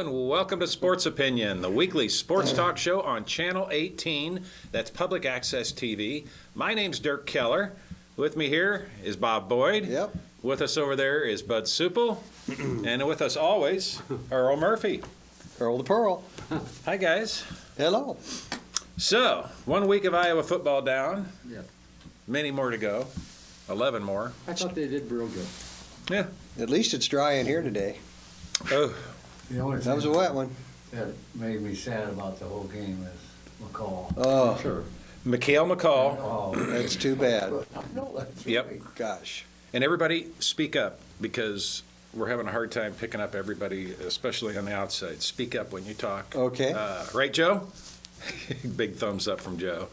and welcome to Sports Opinion, the weekly sports talk show on Channel 18. That's public access TV. My name's Dirk Keller. With me here is Bob Boyd. Yep. With us over there is Bud Supel. And with us always, Earl Murphy. Earl the Pearl. Hi, guys. Hello. So, 1 week of Iowa football down. Yeah. Many more to go. 11 more. I thought they did real good. Yeah. At least it's dry in here today. Oh, The only That was a thing wet one. that made me sad about the whole game is McCall. Oh, Sure. Mikhail McCall. Oh, that's too bad. no, that's Yep. right. Gosh. And everybody speak up, because we're having a hard time picking up everybody, especially on the outside. Speak up when you talk. Okay. Right, Joe? Big thumbs up from Joe.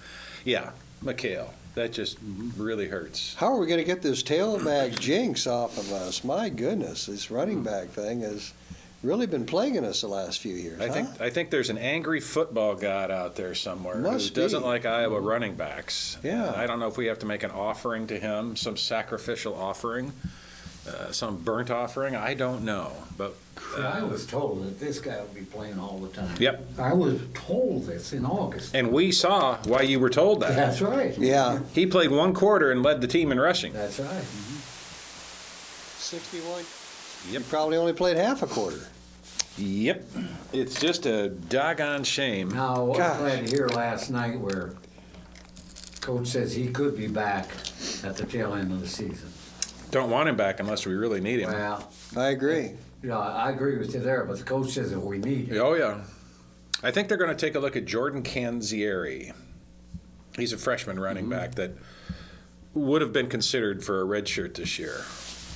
Yeah, Mikhail. That just really hurts. How are we going to get this tailback jinx off of us? My goodness, this running back thing has really been plaguing us the last few years. I think there's an angry football god out there somewhere Must who doesn't be. like Iowa running backs. Yeah. I don't know if we have to make an offering to him, some sacrificial offering, some burnt offering. I don't know. But I was told that this guy would be playing all the time. Yep. I was told this in August. And we saw why you were told that. That's right. Yeah. He played one quarter and led the team in rushing. That's right. 61. Yep. You probably only played half a quarter. Yep. It's just a doggone shame. Now, I was Gosh. glad to hear last night where Coach says he could be back at the tail end of the season. Don't want him back unless we really need him. Well, I agree. yeah, I agree with you there, but the coach says that we need him. Oh, yeah. I think they're going to take a look at Jordan Canzieri. He's a freshman running back that would have been considered for a red shirt this year.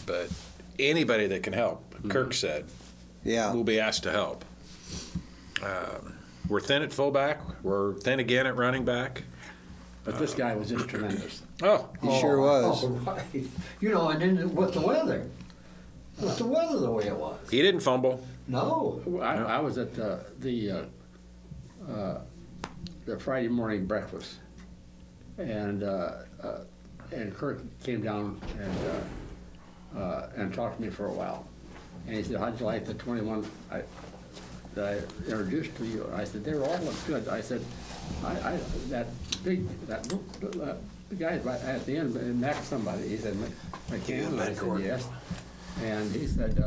But anybody that can help, Kirk said, Yeah. will be asked to help. We're thin at fullback. We're thin again at running back. But this guy was just tremendous. Oh, He sure was. Oh, right. You know, and then with the weather the way it was. he didn't fumble. No. I was at the Friday morning breakfast, and Kirk came down and talked to me for a while, and he said, "How'd you like the 21 that I introduced to you?" I said, "They were all looked good." I said, "The guy right at the end next somebody." He said, "McCann." I said, "Yes," and he said,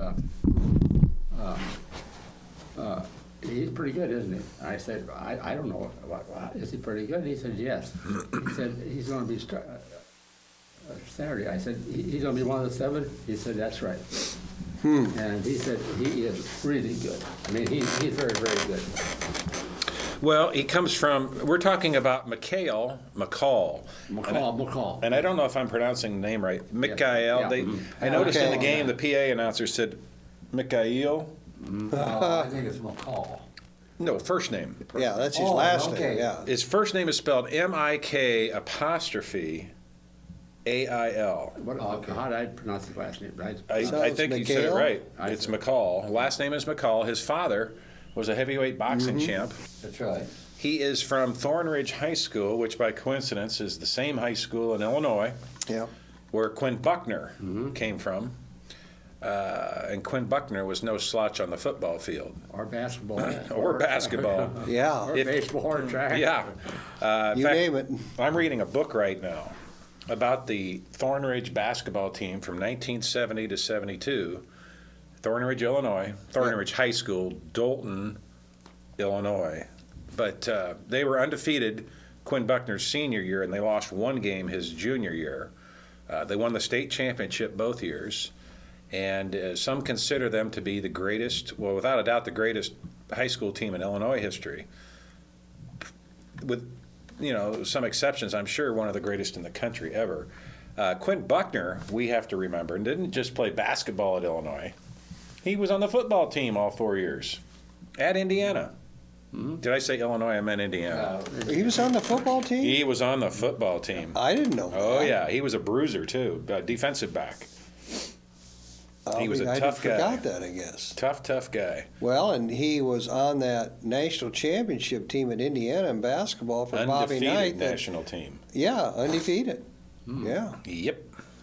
"He's pretty good, isn't he?" I said, I don't know. Is he pretty good? He said, "Yes." He said, "He's going to be Saturday." I said, "He's going to be one of the 7?" He said, "That's right." And he said, "He is really good. I mean, he's very, very good." Well, he comes from, we're talking about McCall. McCall. And I don't know if I'm pronouncing the name right. Mikhail. Yeah. I noticed in the Okay. game the PA announcer said Mikhail. I think it's McCall. No, first name. Yeah, that's his Oh, last okay. name. Yeah. His first name is spelled MIK''AIL. How did I pronounce his last name? Right? I Sounds think you said it McHale? right. I It's said- McCall. Last name is McCall. His father was a heavyweight boxing champ. That's right. He is from Thornridge High School, which by coincidence is the same high school in Illinois Yeah. where Quinn Buckner came from. And Quinn Buckner was no slouch on the football field. Or basketball. Or basketball. Yeah. Or baseball or track. Yeah. In You fact, name it. I'm reading a book right now about the Thornridge basketball team from 1970 to 72. Thornridge, Illinois. Thornridge High School, Dolton, Illinois. But they were undefeated Quinn Buckner's senior year, and they lost one game his junior year. They won the state championship both years. And some consider them to be the greatest, well, without a doubt, the greatest high school team in Illinois history. With, some exceptions, I'm sure one of the greatest in the country ever. Quinn Buckner, we have to remember, didn't just play basketball at Illinois. He was on the football team all 4 years at Indiana. Did I say Illinois? I meant Indiana. He was on the football team? He was on the football team. I didn't know Oh, that. yeah. He was a bruiser, too, defensive back. He was a tough guy. I forgot that, I guess. Tough guy. Well, and he was on that national championship team at Indiana in basketball for Bobby Undefeated Knight. national team. Yeah, undefeated. Yeah. Yep.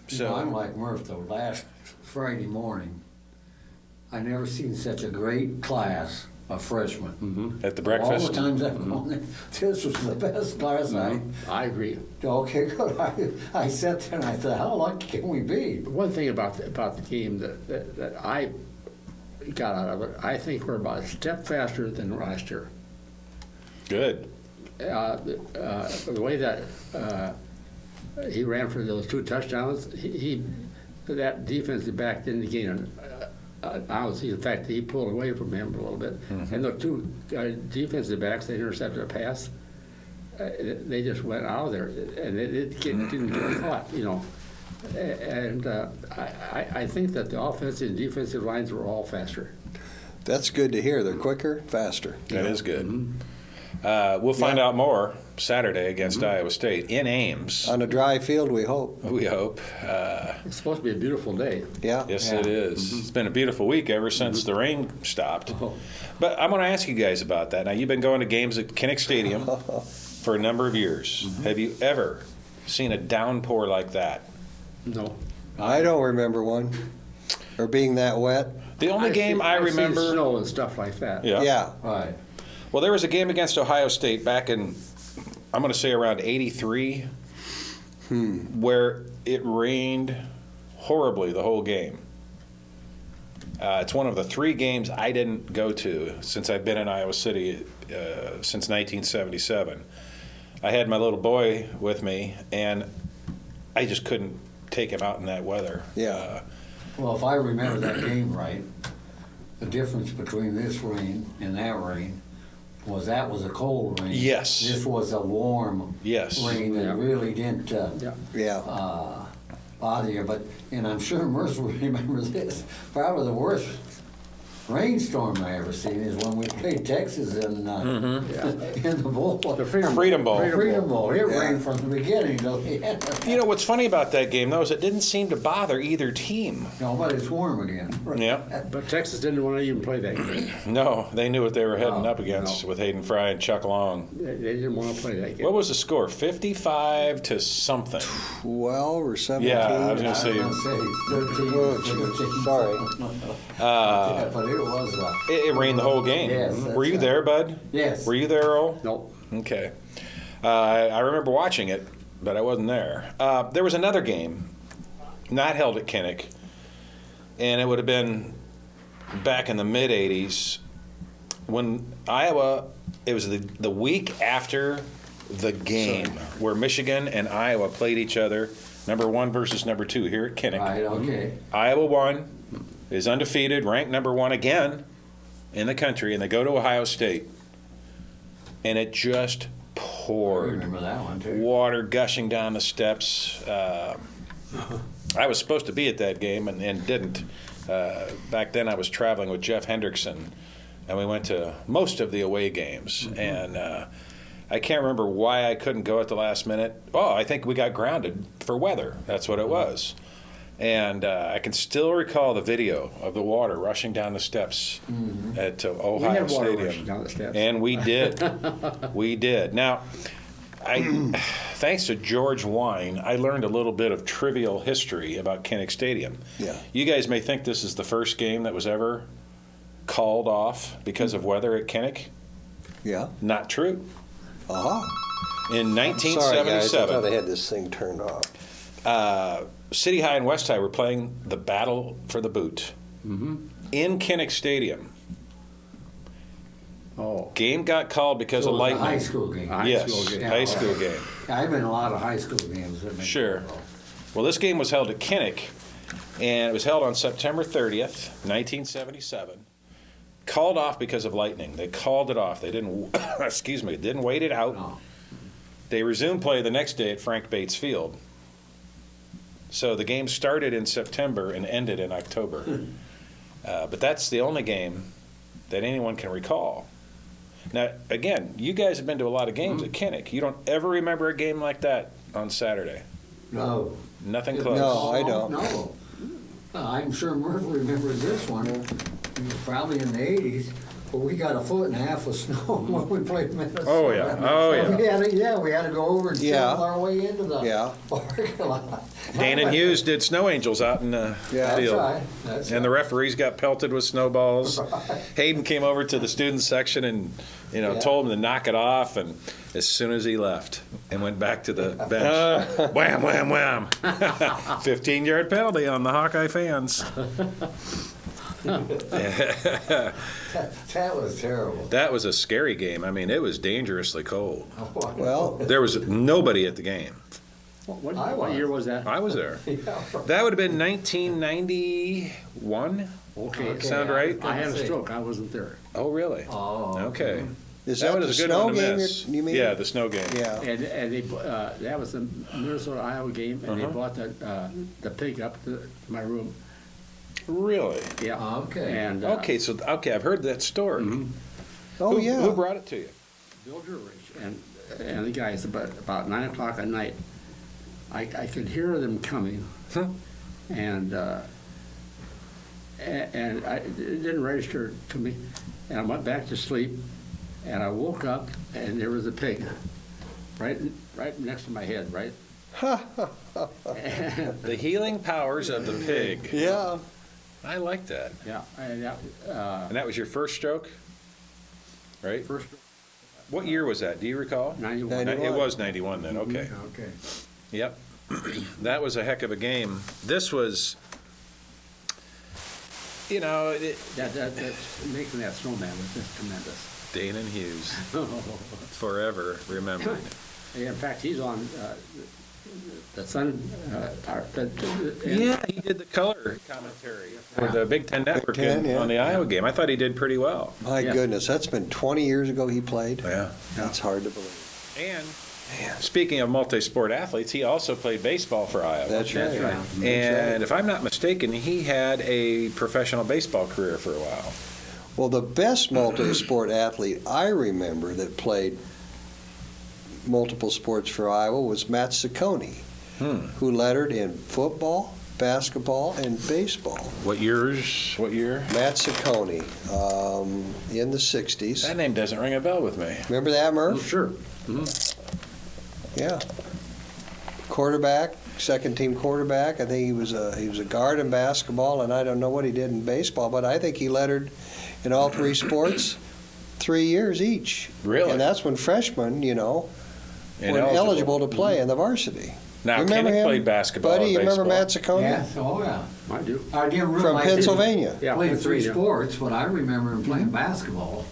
So I'm So, like Murph, though. Last Friday morning, I never seen such a great class a freshman. At the All breakfast? the times I've gone there, this was the best class I agree. Okay, good. I sat there and I thought, how lucky can we be? One thing about the game that I got out of it, I think we're about a step faster than last year. Good. The way that he ran for those 2 touchdowns, that defensive back didn't gain honestly, in fact, he pulled away from him a little bit. And the 2 defensive backs, they intercepted a pass. They just went out of there, and it didn't get caught, you know. And I think that the offensive and defensive lines were all faster. That's good to hear. They're quicker, faster. That is good. We'll find out more Saturday against Iowa State in Ames. On a dry field, we hope. We hope. It's supposed to be a beautiful day. Yeah. Yes, Yeah. it is. It's been a beautiful week ever since the rain stopped. But I want to ask you guys about that. Now, you've been going to games at Kinnick Stadium for a number of years. Have you ever seen a downpour like that? No. I don't remember one. Or being that wet. The only game I I've seen remember. snow and stuff like that. Yeah. Yeah. Right. Well, there was a game against Ohio State back in, I'm going to say around '83, where it rained horribly the whole game. It's one of the 3 games I didn't go to since I've been in Iowa City since 1977. I had my little boy with me, and I just couldn't take him out in that weather. Yeah. Well, if I remember that game right, the difference between this rain and that rain was that was a cold rain. Yes. This was a warm Yes. rain that really didn't Yeah. bother you. And I'm sure Mercer will remember this. Probably the worst rainstorm I ever seen is when we played Texas in in the bowl. The Freedom Bowl. Freedom Bowl. It Yeah. rained from the beginning till the end. You know what's funny about that game, though, is it didn't seem to bother either team. No, but it's warm again. Yeah. But Texas didn't want to even play that game. No, they knew what they were heading No, up against no. with Hayden Fry and Chuck Long. They didn't want to play that game. What was the score? 55 to something. 12 or 17. Yeah, I was going to I say was gonna say 13. Oh, geez. 13. Sorry. Yeah, but it was it rained the whole game. Yes, that's Were you right. there, Bud? yes. Were you there, Earl? Nope. Okay. I remember watching it, but I wasn't there. There was another game, not held at Kinnick, and it would have been back in the mid-'80s when Iowa, it was the week after the game where Michigan and Iowa played each other, number 1 versus number 2 here at Kinnick. Right, okay. Iowa won, is undefeated, ranked number 1 again in the country, and they go to Ohio State. And it just I poured. remember that one too. Water gushing down the steps. I was supposed to be at that game and didn't. Back then I was traveling with Jeff Hendrickson, and we went to most of the away games. And I can't remember why I couldn't go at the last minute. Oh, I think we got grounded for weather. That's what it was. And I can still recall the video of the water rushing down the steps at Ohio We had water Stadium. rushing down the steps. And we did. We did. Now, thanks to George Wine, I learned a little bit of trivial history about Kinnick Stadium. Yeah. You guys may think this is the first game that was ever called off because of weather at Kinnick. Yeah. Not true. Uh-huh. In Sorry, guys. I thought 1977, I had this thing turned off. City High and West High were playing the Battle for the Boot in Kinnick Stadium. Oh. Game got called because So of it was a lightning. high school game. Yes, school game. high school game. I've been in a lot of high school games. That make Sure. Well, this game was held at Kinnick, and it was held on September 30th, 1977. Called off because of lightning. They called it off. They didn't, excuse me, didn't wait it out. No. They resumed play the next day at Frank Bates Field. So the game started in September and ended in October. But that's the only game that anyone can recall. Now, again, you guys have been to a lot of games at Kinnick. You don't ever remember a game like that on Saturday. No. Nothing close. No, I don't. No. I'm sure Murphy remembers this one. It was probably in the 80s Well, we got 1.5 foot of snow when we played Minnesota. Oh, yeah. Oh, yeah. We had to go over and Yeah. shovel our way into the Yeah. parking lot. Dan and Hughes did snow angels out in the Yeah. field. That's right. That's And the right. referees got pelted with snowballs. Hayden came over to the student section and, Yeah. told him to knock it off. And as soon as he left and went back to the bench, wham, wham, wham. 15-yard penalty on the Hawkeye fans. That was terrible. That was a scary game. I mean, it was dangerously cold. Well, There was nobody at the game. What year was that? I was there. Yeah. That would have been 1991. Okay. Sound right? I had a stroke. I wasn't there. Oh, really? Oh. Okay. is that the was a good snow one to game miss. you mean? Yeah, the snow game. Yeah. And they, that was the Minnesota-Iowa game, and they Uh-huh. brought the pig up to my room. Really? Yeah. Okay. And Okay, I've heard that story. Mhm. Oh, Who yeah. brought it to you? Bill Gerrich and the guys about 9 o'clock at night. I could hear them coming, Huh. and it didn't register to me. And I went back to sleep, and I woke up, and there was a pig, right next to my head, right. The healing powers of the pig. Yeah. I like that. Yeah, and And that was your first stroke? Right? first What year was that? Do you recall? 91. 91. It was 91 then, okay. Okay. Yep. That was a heck of a game. This was, That's making that snowman was just tremendous. Dane and Hughes, forever remembered. Yeah, in fact, he's on the Sun part. Yeah, he did the color commentary for the Big Ten Network Ten, yeah. on the Iowa game. I thought he did pretty well. My Yeah. goodness, that's been 20 years ago he played. Yeah. That's hard to believe. And speaking of multi-sport athletes, he also played baseball for Iowa. That's right. That's right. That's And if I'm not mistaken, he had a professional baseball career for a while. Well, the best multi-sport athlete I remember that played multiple sports for Iowa was Matt Saucony, who lettered in football, basketball, and baseball. What years? What year? Matt Saucony, in the 60s. That name doesn't ring a bell with me. Remember that, Murph? Sure. Yeah. Quarterback, second team quarterback. I think he was a guard in basketball, and I don't know what he did in baseball, but I think he lettered in all three sports 3 years each. Really? And that's when freshmen, were eligible to play in the varsity. Now, You remember Kenny him? played basketball Buddy, and you remember baseball. Matt Saucony? Yes, oh, yeah. I do. I didn't From realize Pennsylvania. Yeah, he played three Pennsylvania. sports, but I remember him playing basketball.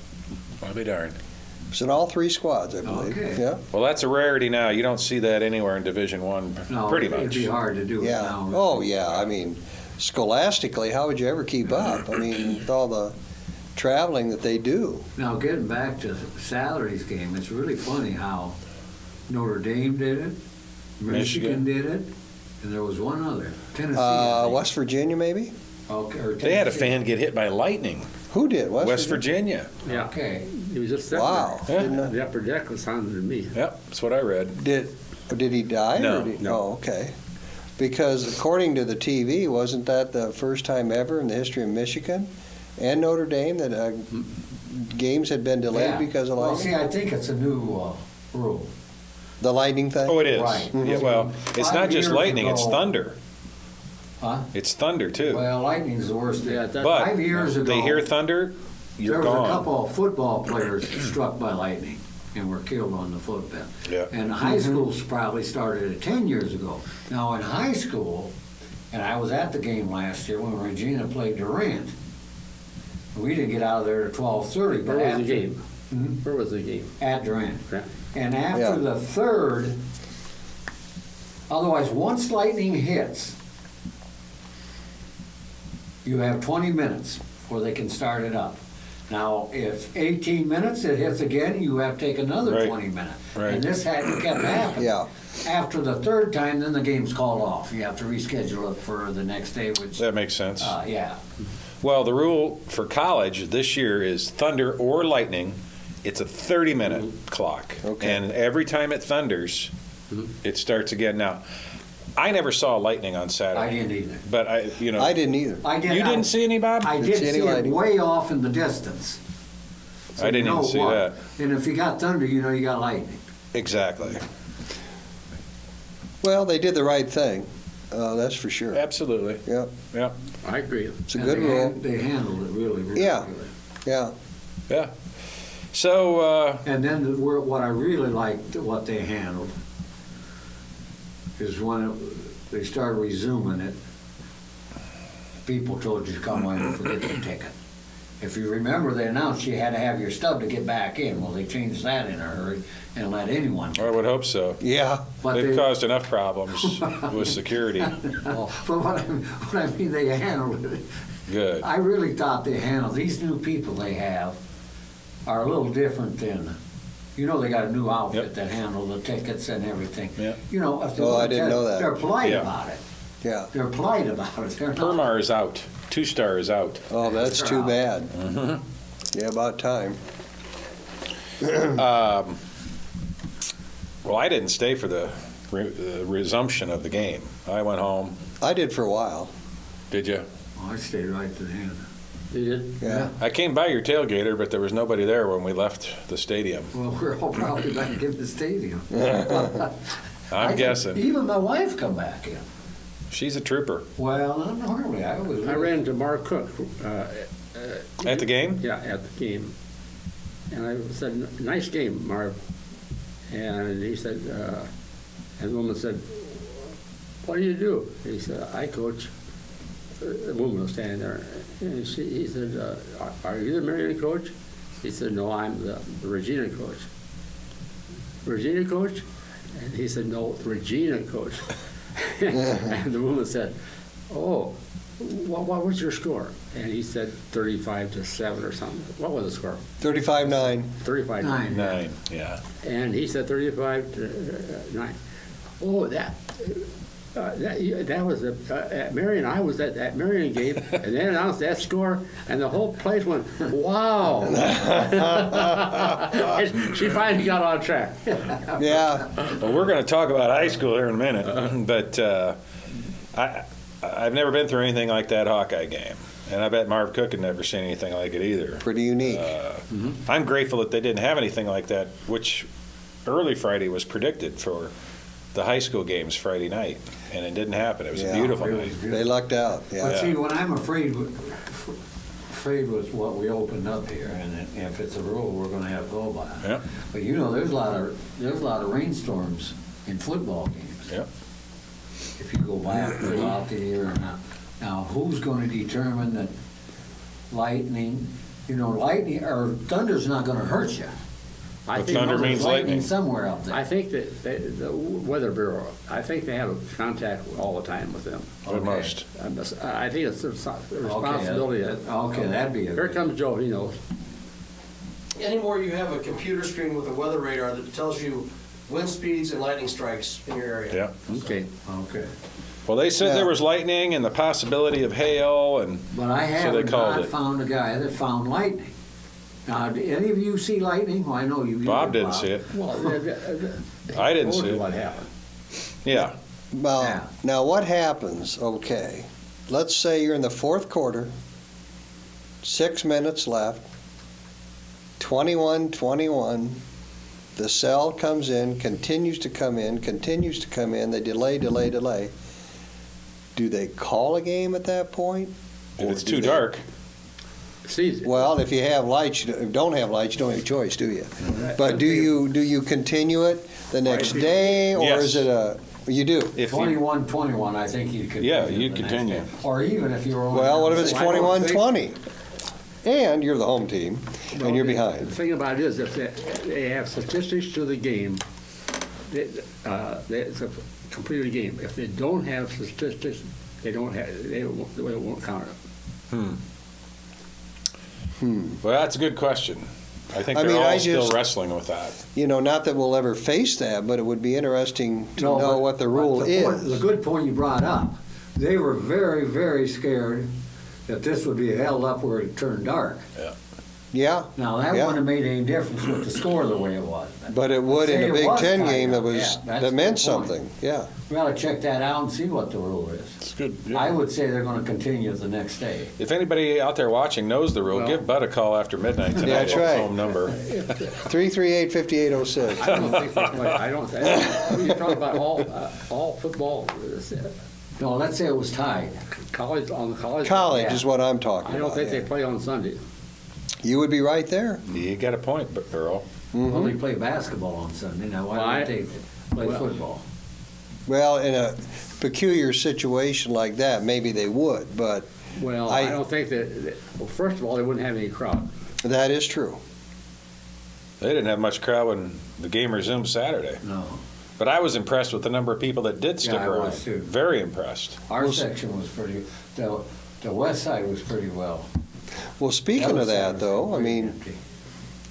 I'll be darned. It was in all three squads, I believe. Okay. Yeah. Well, that's a rarity now. You don't see that anywhere in Division One, No, pretty it'd much. be hard to do it Yeah. now. Oh, yeah. I mean, scholastically, how would you ever keep up? I mean, with all the traveling that they do. Now, getting back to Salary's game, it's really funny how Notre Dame did it, Michigan did it, and there was one other, Tennessee. I think. West Virginia, maybe? Okay, or They had a Tennessee. fan get hit by lightning. Who did? West Virginia. Yeah. Okay. He was just sitting Wow. there. Didn't know- The upper deck was sounding to me. Yep, that's what I read. Did he die? No, or did, no. Oh, okay. Because according to the TV, wasn't that the first time ever in the history of Michigan and Notre Dame that games had been delayed Yeah. because of Well, lightning? see, I think it's a new rule. The lightning thing? Oh, it is. Right. Yeah, well, it's 5 not just years lightning, it's ago- thunder. Huh? It's thunder, too. Well, lightning's the worst thing. Yeah, that- But 5 years ago, they hear thunder, you're there was gone. a couple of football players struck by lightning and were killed on the football. Yeah. And high schools probably started it 10 years ago. Now, in high school, and I was at the game last year when Regina played Durant. We didn't get out of there at 12:30. Where but was the after- game? Mhm. Where was the game? At Durant. Yeah. And after Yeah. the third, otherwise, once lightning hits, you have 20 minutes before they can start it up. Now, if 18 minutes it hits again, you have to take another Right. 20 minutes. Right. And this had kept happening. Yeah. After the third time, then the game's called off. You have to reschedule it for the next day, which, That makes sense. yeah. Well, the rule for college this year is thunder or lightning. It's a 30-minute clock. Okay. And every time it thunders, it starts again. Now, I never saw lightning on I Saturday. didn't either. But I didn't either. I did. You didn't see any, Bob? I Didn't did see any see it lightning. way off in the distance. So I didn't even see that. And if you got thunder, you know you got lightning. Exactly. Well, they did the right thing. That's for sure. Absolutely. Yeah, Yeah. I agree. it's a And good rule. They handled it really, really Yeah. good. Yeah. Yeah. So, And then what I really liked, what they handled, is when they started resuming it, people told you to come in and forget the ticket. If you remember, they announced you had to have your stub to get back in. Well, they changed that in a hurry and let anyone. I would hope so. Yeah. But They've they, caused enough problems with security. but what I mean, they handled it. Good. I really thought they handled, these new people they have are a little different than, you know, they got a new outfit Yep. that handle the tickets and everything. Yep. You know, if they Oh, I want didn't to- know that. They're polite Yeah. about it. Yeah. They're polite about it. They're not. Permar is out. 2-star is out. Oh, that's They're too out. bad. Mm-hmm. Yeah, about time. Well, I didn't stay for the resumption of the game. I went home. I did for a while. Did you? Oh, I stayed right to the end. You did? Yeah. I came by your tailgater, but there was nobody there when we left the stadium. Well, we're all probably back in the stadium. I'm guessing. Even my wife come back in. She's a trooper. Well, not normally. I ran into Mark Cook. At the game? Yeah, at the game. And I said, nice game, Marv. And he said, and the woman said, what do you do? He said, I coach. The woman was standing there. And he said, are you the Marion coach? He said, no, I'm the Regina coach. Regina coach? And he said, no, Regina coach. And the woman said, oh, what was your score? And he said 35-7 or something. What was the score? 35-9. 35-9. 9, yeah. And he said 35-9. Oh, that was at Marion. I was at that Marion game, and they announced that score, and the whole place went, wow. She finally got on track. Yeah. Well, we're going to talk about high school here in a minute, but I've never been through anything like that Hawkeye game, and I bet Marv Cook had never seen anything like it either. Pretty unique. I'm grateful that they didn't have anything like that, which early Friday was predicted for the high school games Friday night, and it didn't happen. It was a Yeah, beautiful really night. good. They lucked out. But Yeah. see, what I'm afraid with what we opened up here, and if it's a rule, we're going to have to go by it. Yeah. But you know, there's a lot of rainstorms in football games. Yeah. If you go back throughout the year, now who's going to determine that lightning? You know, lightning or thunder's not going to hurt you. I But think, thunder There's means lightning. somewhere out there. I think that the Weather Bureau, I think they have contact all the time with them. They must. I think it's the responsibility. Okay, that'd be a. Here comes Joe, he knows. Anymore, you have a computer screen with a weather radar that tells you wind speeds and lightning strikes in your area. Yeah. Okay. Okay. Well, they said Yeah. there was lightning and the possibility of hail, and But I So have they called not it. found a guy that found lightning. Now, did any of you see lightning? Well, I know you. Bob did, didn't see it. Well, I didn't told see you it. what happened. Yeah. Well, Yeah. now what happens, okay, let's say you're in the fourth quarter, 6 minutes left, 21-21, the cell comes in, continues to come in, they delay. Do they call a game at that point? If Or it's do too they- dark, Sees it. Well, if you have lights, you don't have lights, you don't have a choice, do you? But do you continue it the next day, or Yes. is it you do? if you, 21-21, I think you could. Yeah, you'd the next continue. game. Or even if you were. only Well, what if down it's six. I don't think- 21-20? And you're the home team, and you're The behind. thing about it is, if they have statistics to the game, it's a completed game. If they don't have statistics, they won't count it. well, that's a good question. I think I they're mean, all I still just- wrestling with that. You know, not that we'll ever face that, but it would be interesting to No, know but- what the but rule point- is. The good point you brought up, they were very, very scared that this would be held up where it turned dark. Yeah. Yeah. Now, that Yeah. wouldn't have made any difference with the score the way it was. But it would in Say a it Big was Ten tied game up. that Yeah, that's that meant the point. something. Yeah. We ought to check that out and see what the rule is. It's good. I would say they're gonna continue the next day. If anybody out there watching knows the rule, Well- give Bud a call after midnight tonight. Yeah, that's right. Home number. 338-5806. I don't think, I don't, you're talking about all football, No, let's say it was tied. college, on the college. College Yeah. is what I'm talking I don't about. think they yeah. play on Sunday. You would be right there. You got a point, Earl. Well, they play basketball on Sunday. Now, why Why? don't they play Well- football? Well, in a peculiar situation like that, maybe they would, but Well, I- I don't think well, first of all, they wouldn't have any crowd. that is true. They didn't have much crowd when the game resumed Saturday. No. But I was impressed with the number of people that did stick Yeah, I around. was too. Very impressed. Our Well, section was pretty, the west side was pretty well. Well, speaking The of other side that, was though, I pretty mean, empty.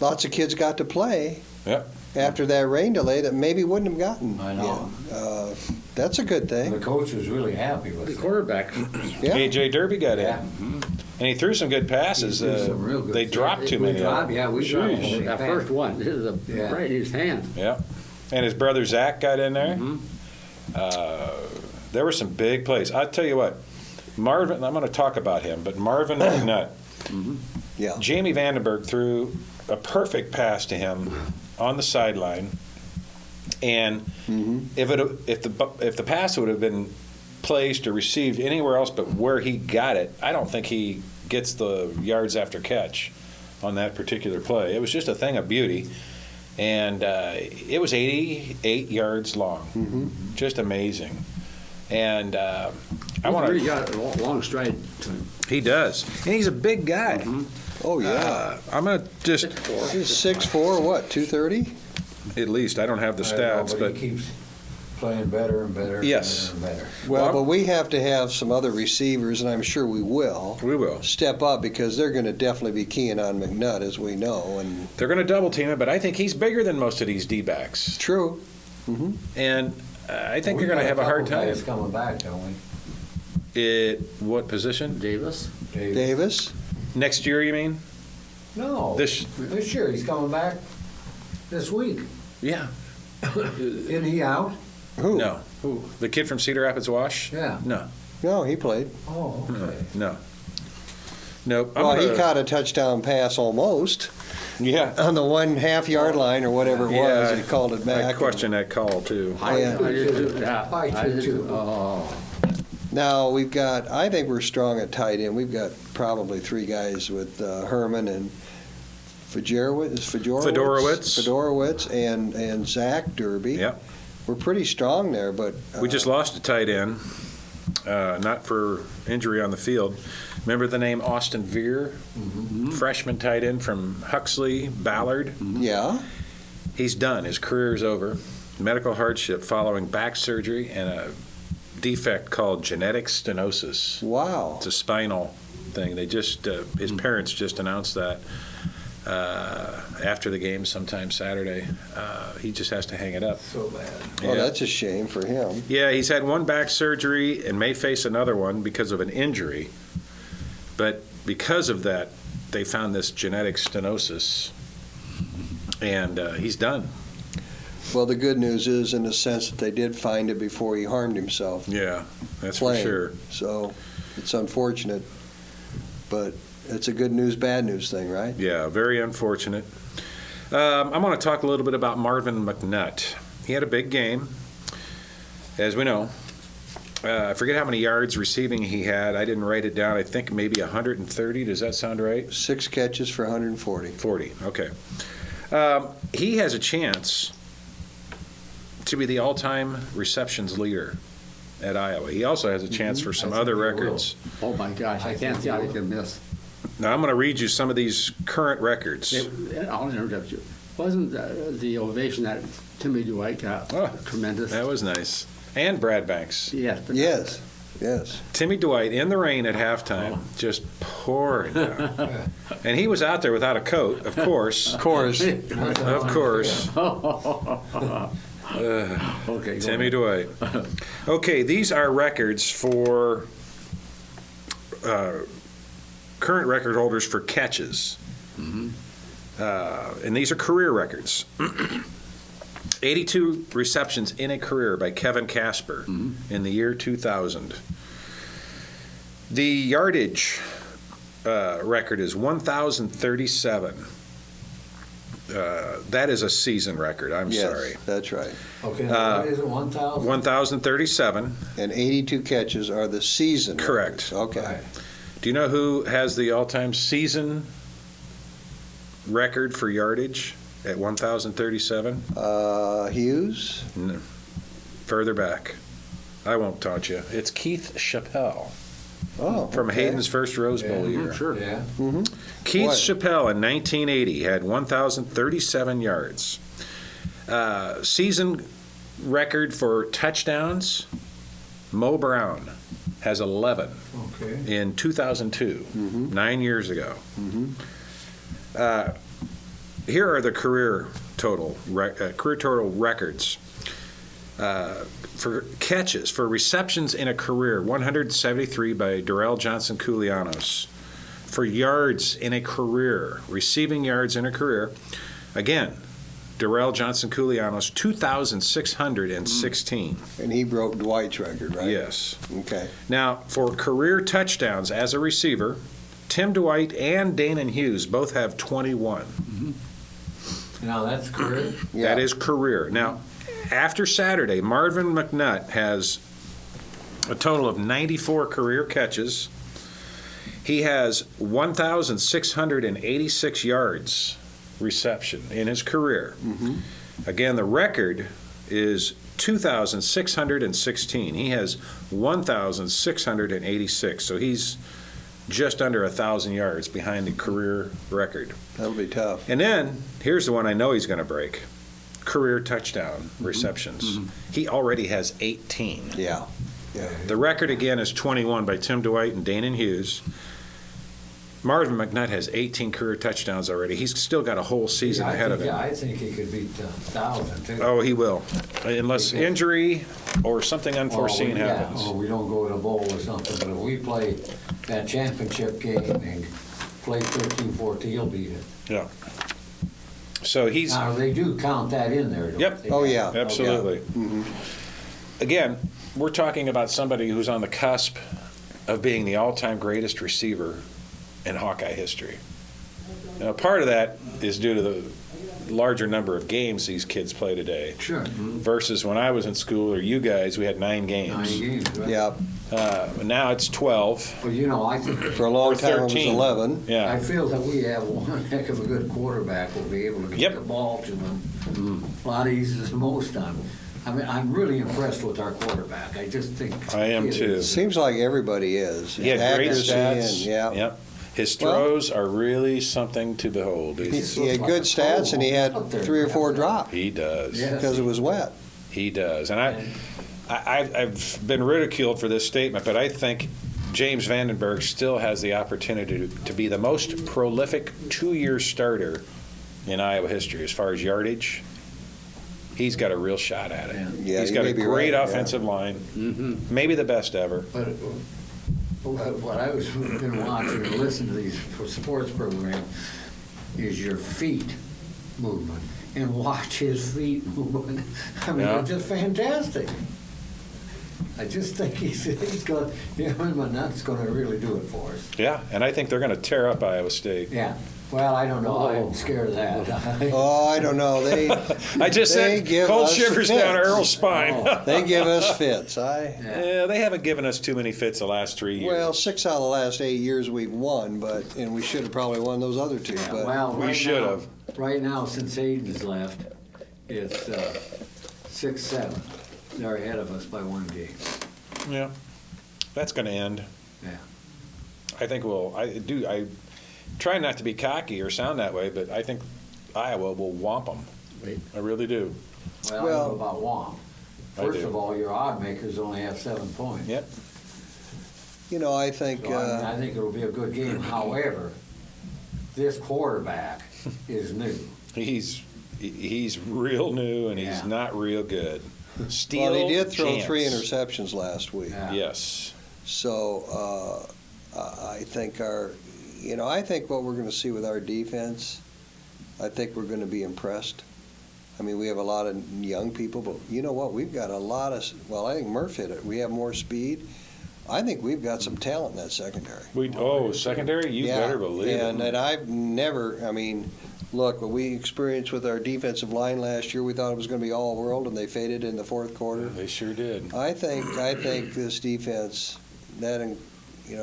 lots of kids got to play Yep. after that rain delay that maybe wouldn't have gotten. I know. That's a good The thing. coach was really happy with The it. quarterback, Yeah. AJ Derby got in. Yeah. And he threw some good passes. He threw some real good They passes. dropped too We many. of dropped, them. yeah, we dropped Jeez. them. that first one, this is Yeah. right in his hand. Yeah. And his brother Zach got in there. Mhm. There were some big plays. I'll tell you what, Marvin, I'm going to talk about him, but Marvin Mcnutt, Yeah. Jamie Vandenberg threw a perfect pass to him on the sideline. And if the pass would have been placed or received anywhere else but where he got it, I don't think he gets the yards after catch on that particular play. It was just a thing of beauty. And it was 88 yards long. Just amazing. And I want He's really to. got a long stride to him. He does. And he's a big guy. Oh, yeah. I'm going to just, 6'4". He's 6'4", what, 230? at least, I don't have the I know, stats, but but he keeps playing better and better. And Yes. better and better. Well, Well, but we have to have some other receivers, and I'm sure we will, we will. step up because they're going to definitely be keying on McNutt, as we know. And They're going to double team him, but I think he's bigger than most of these D-backs. true. And I think We they're going to got have a hard couple time. guys coming back, don't we? What position? Davis. Davis? Next year, you mean? No, This- this year he's coming back this week. Yeah. Isn't he out? Who? No. Who? The kid from Cedar Rapids Wash? Yeah. No. No, he played. Oh, okay. No. Nope. I'm Well, he gonna- caught a touchdown pass almost Yeah. on the 1.5 yard line or whatever it was, Yeah, and he called it back. I question that call, too. Oh, yeah. I did too. Yeah, I did did too. Oh, Now, I think we're strong at tight end. We've got probably three guys with Herman and Fedorowicz and Zach Derby. Yep. We're pretty strong there, but We just lost a tight end, not for injury on the field. Remember the name Austin Veer? Freshman tight end from Huxley, Ballard. yeah. He's done. His career's over. Medical hardship following back surgery and a defect called genetic stenosis. Wow. It's a spinal thing. They just, his parents just announced that after the game sometime Saturday. He just has to hang it up. So bad. Oh, Yeah. that's a shame for him. Yeah, he's had one back surgery and may face another one because of an injury. But because of that, they found this genetic stenosis, and he's done. Well, the good news is in the sense that they did find it before he harmed himself Yeah, that's playing. for sure. So it's unfortunate, but it's a good news, bad news thing, right? Yeah, very unfortunate. I'm going to talk a little bit about Marvin Mcnutt. He had a big game, as we know. I forget how many yards receiving he had. I didn't write it down. I think maybe 130. Does that sound right? 6 catches for 140. 40, okay. He has a chance to be the all-time receptions leader at Iowa. He also has a chance for some I think other he will. records. oh my gosh, I can't see how he can miss. Now, I'm going to read you some of these current records. I'll interrupt you. Wasn't the ovation that Timmy Dwight got Oh, tremendous? That was nice. And Brad Banks. Yes. But Yes, yes. Timmy Dwight in the rain at halftime, just pouring down. And he was out there without a coat, of course. Of course. Of course. Okay. go Timmy ahead. Dwight. Okay, these are records for current record holders for catches. And these are career records. 82 receptions in a career by Kevin Casper in the year 2000. The yardage record is 1,037. That is a season record. I'm sorry. Yes, that's right. Okay, what is it, 1,000? 1,037. And 82 catches are the season Correct. records. Okay. Right. Do you know who has the all-time season record for yardage at 1,037? Hughes? No. Further back. I won't taunt you. It's Keith Chappelle Oh, from okay. Hayden's first Rose Bowl year. Sure. Yeah. Keith What? Chappelle in 1980 had 1,037 yards. Season record for touchdowns, Mo Brown has 11 Okay. in 2002, 9 years ago. Here are the career total records. For catches, for receptions in a career, 173 by Darrell Johnson Koulianos. For yards in a career, receiving yards in a career, again, Darrell Johnson Koulianos, 2,616. And he broke Dwight's record, right? Yes. Okay. Now, for career touchdowns as a receiver, Tim Dwight and Danon Hughes both have 21. Now, that's career? Yeah. That is career. Now, after Saturday, Marvin Mcnutt has a total of 94 career catches. He has 1,686 yards reception in his career. Again, the record is 2,616. He has 1,686, so he's just under 1,000 yards behind the career record. That'll be tough. And then, here's the one I know he's going to break. Career touchdown receptions. He already has 18. Yeah. Yeah. The record again is 21 by Tim Dwight and Danon Hughes. Marvin Mcnutt has 18 career touchdowns already. He's still got a whole season ahead of him. Yeah, I think he could beat 1,000 too. Oh, he will, unless injury or something unforeseen Yeah, happens. or we don't go to a bowl or something, but if we play that championship game and play 13-14, he'll beat it. Yeah. So he's Now, they do count that in there, don't Yep. they? Oh, yeah. absolutely. Again, we're talking about somebody who's on the cusp of being the all-time greatest receiver in Hawkeye history. Now, part of that is due to the larger number of games these kids play today Sure. versus when I was in school, or you guys, we had 9 games. 9 games, right? Yeah. Now it's 12 Well, you know, I think, For a long or time, it was 13. 11. I Yeah. feel that we have one heck of a good quarterback. We'll be able to Yep. get the ball to them a lot easier than most time. I mean, I'm really impressed with our quarterback. I just think. I am he too. is- Seems like everybody is. He had great Accuracy stats. and, yeah. Yep. His Well- throws are really something to behold. He, He's- he had good stats, and he had 3 or 4 drops He does. Yeah. because it was wet. He does. And I've been ridiculed for this statement, but I think James Vandenberg still has the opportunity to be the most prolific 2-year starter in Iowa history as far as yardage. He's got a real shot at it. Yeah, He's you got may a be great right, yeah. offensive line, maybe the best ever. But what I was been watching and listening to these sports programs is your feet movement and watch his feet movement. I mean, Yeah. they're just fantastic. I just think he's going, him and Mcnutt's going to really do it for us. Yeah, and I think they're going to tear up Iowa State. Yeah. Well, I don't know. I'm scared of that. Oh, I don't know. They I just They said give cold us shivers down fits. Earl's spine. they give us fits. Yeah, they haven't given us too many fits the last 3 years. Well, 6 out of the last 8 years we've won, and we should have probably won those other 2. But Well, We should now- have. Right now, since Aiden's left, it's 6-7. They're ahead of us by 1 game. Yeah, that's going to end. Yeah. I think I try not to be cocky or sound that way, but I think Iowa will whomp them. Wait. I really do. Well, I Well- don't know about Wong. I First do. of all, your odd makers only have 7 points. Yep. I think So I think it'll be a good game. However, this quarterback is new. He's real new and he's Yeah. not real good. Steal well, he did throw chance. 3 interceptions last week. Yeah. Yes. So I think I think what we're going to see with our defense, I think we're going to be impressed. I mean, we have a lot of young people, but you know what? We've got a lot of, I think Murph hit it. We have more speed. I think we've got some talent in that secondary. Secondary? You better believe it. And I've never, look, what we experienced with our defensive line last year, we thought it was going to be all world, and they faded in the fourth quarter. They sure did. I think this defense, I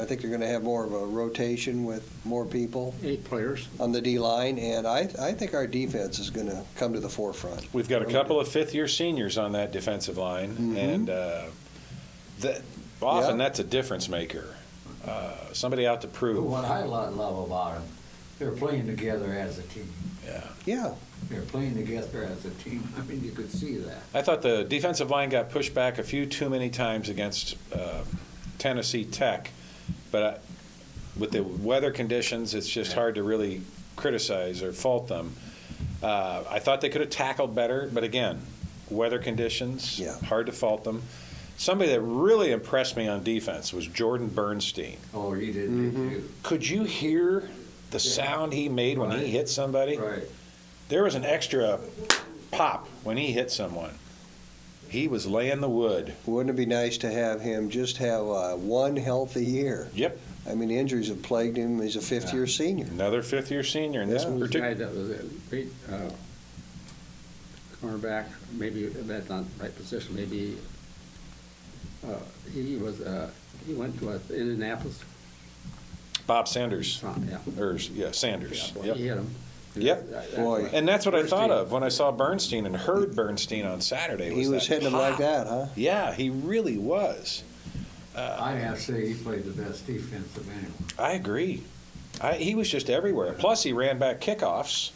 think they're going to have more of a rotation with more people 8 players. on the D-line, and I think our defense is going to come to the forefront. We've got a couple of fifth-year seniors on that defensive line, and often that's a difference maker. Somebody out to prove. What I love about them, they're playing together as a team. Yeah. They're playing together as a team. I mean, you could see that. I thought the defensive line got pushed back a few too many times against Tennessee Tech, but with the weather conditions, it's just hard to really criticize or fault them. I thought they could have tackled better, but again, weather conditions, hard to fault them. Somebody that really impressed me on defense was Jordan Bernstein. Oh, he did too. Could you hear the sound he made when he hit somebody? Right. There was an extra pop when he hit someone. He was laying the wood. Wouldn't it be nice to have him just have one healthy year? Yep. I mean, injuries have plagued him. He's a fifth-year senior. Another fifth-year senior. And this This guy particular. that was a great cornerback, maybe that's not the right position, maybe he went to Indianapolis. Bob Sanders. Yeah. Sanders. Boy, Yep. he hit him. Yep. Boy. And that's what I thought of when I saw Bernstein and heard Bernstein on Saturday. He was that hitting him pop. like that, huh? Yeah, he really was. I have to say he played the best defense of anyone. I agree. He was just everywhere. Plus, he ran back kickoffs.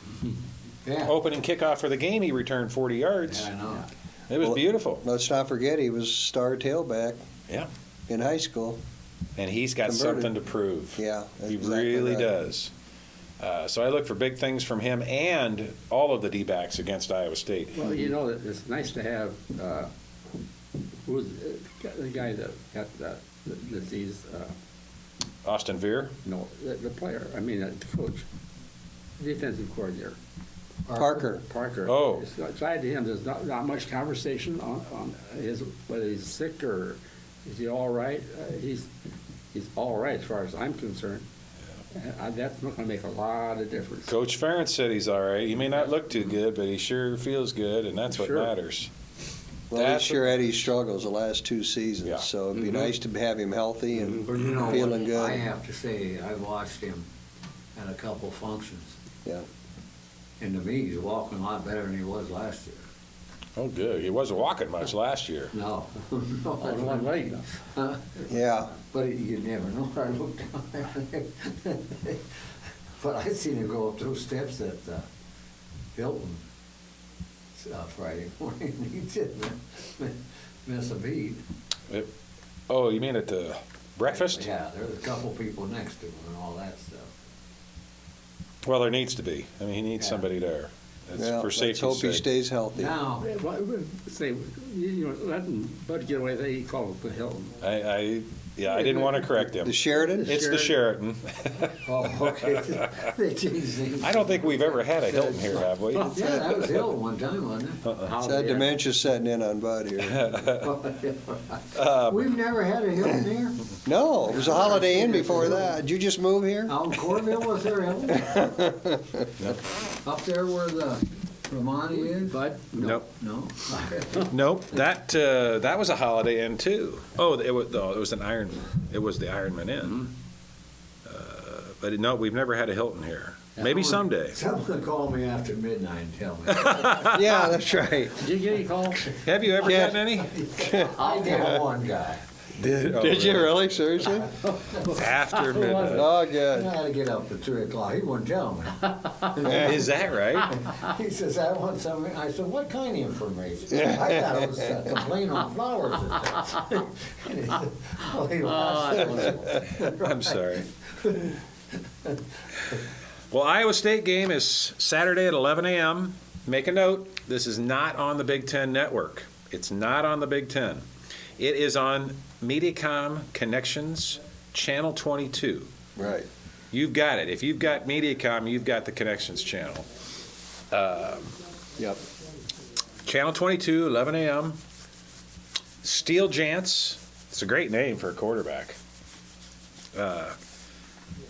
Yeah. Opening kickoff for the game, he returned 40 yards. Yeah, I know. It was beautiful. Let's not forget he was star tailback Yeah. in high school. And he's got Converted. something to prove. Yeah, He exactly really right. does. So I look for big things from him and all of the D-backs against Iowa State. Well, it's nice to have, who's the guy that got the disease, Austin Veer? no, the player, the coach, defensive coordinator. Parker. Oh. Aside to him, there's not much conversation on whether he's sick or is he all right. He's all right as far as I'm concerned. That's not going to make a lot of difference. Coach Ferentz said he's all right. He may not look too good, but he sure feels good, and that's what Sure. matters. Well, he sure had his struggles the last 2 seasons, Yeah. so it'd be nice to have him healthy and But you know feeling what, good. I have to say, I've watched him at a couple functions. Yeah. And to me, he's walking a lot better than he was last year. Oh, good. He wasn't walking much last year. No. On one leg. Yeah. But you never know. I looked down there. But I seen him go up those steps at Hilton Friday morning. He didn't miss a beat. Oh, you mean at the breakfast? Yeah, there was a couple people next to him and all that stuff. Well, there needs to be. He needs Yeah. somebody there. It's Well, for let's safety's hope he sake. stays healthy. Now, Letting Bud get away, he called it the Hilton. I didn't want to correct him. The Sheridan? It's the Sheraton. oh, okay. They changed things. I don't think we've ever had a Hilton here, have we? Yeah, that was Hilton one time, wasn't it? It's that dementia setting in on Bud here. We've never had a Hilton here. No, it was a Holiday Inn before that. Did you just move here? Out in Corville, was there a Hilton? Up there where the Romani is? Bud? Nope. No? Nope. That was a Holiday Inn too. Oh, it was an Iron. It was the Ironman Inn. But no, we've never had a Hilton here. Maybe someday. Someone called me after midnight and tell me. Yeah, that's right. Did you get any calls? Have you ever Yeah. gotten any? I get one guy. Did you really? Seriously? After midnight. Oh, I good. had to get up at 3 o'clock. He wouldn't tell me. Is that right? He says, I want some. I said, what kind of information? I thought it was a complaint on flowers. And he said, oh, he was. I'm sorry. Well, Iowa State game is Saturday at 11 a.m. Make a note, this is not on the Big Ten Network. It's not on the Big Ten. It is on Mediacom Connections, Channel 22. Right. you've got it. If you've got MediaCom, you've got the Connections channel. Yep. Channel 22, 11 a.m. Steele Jantz. It's a great name for a quarterback.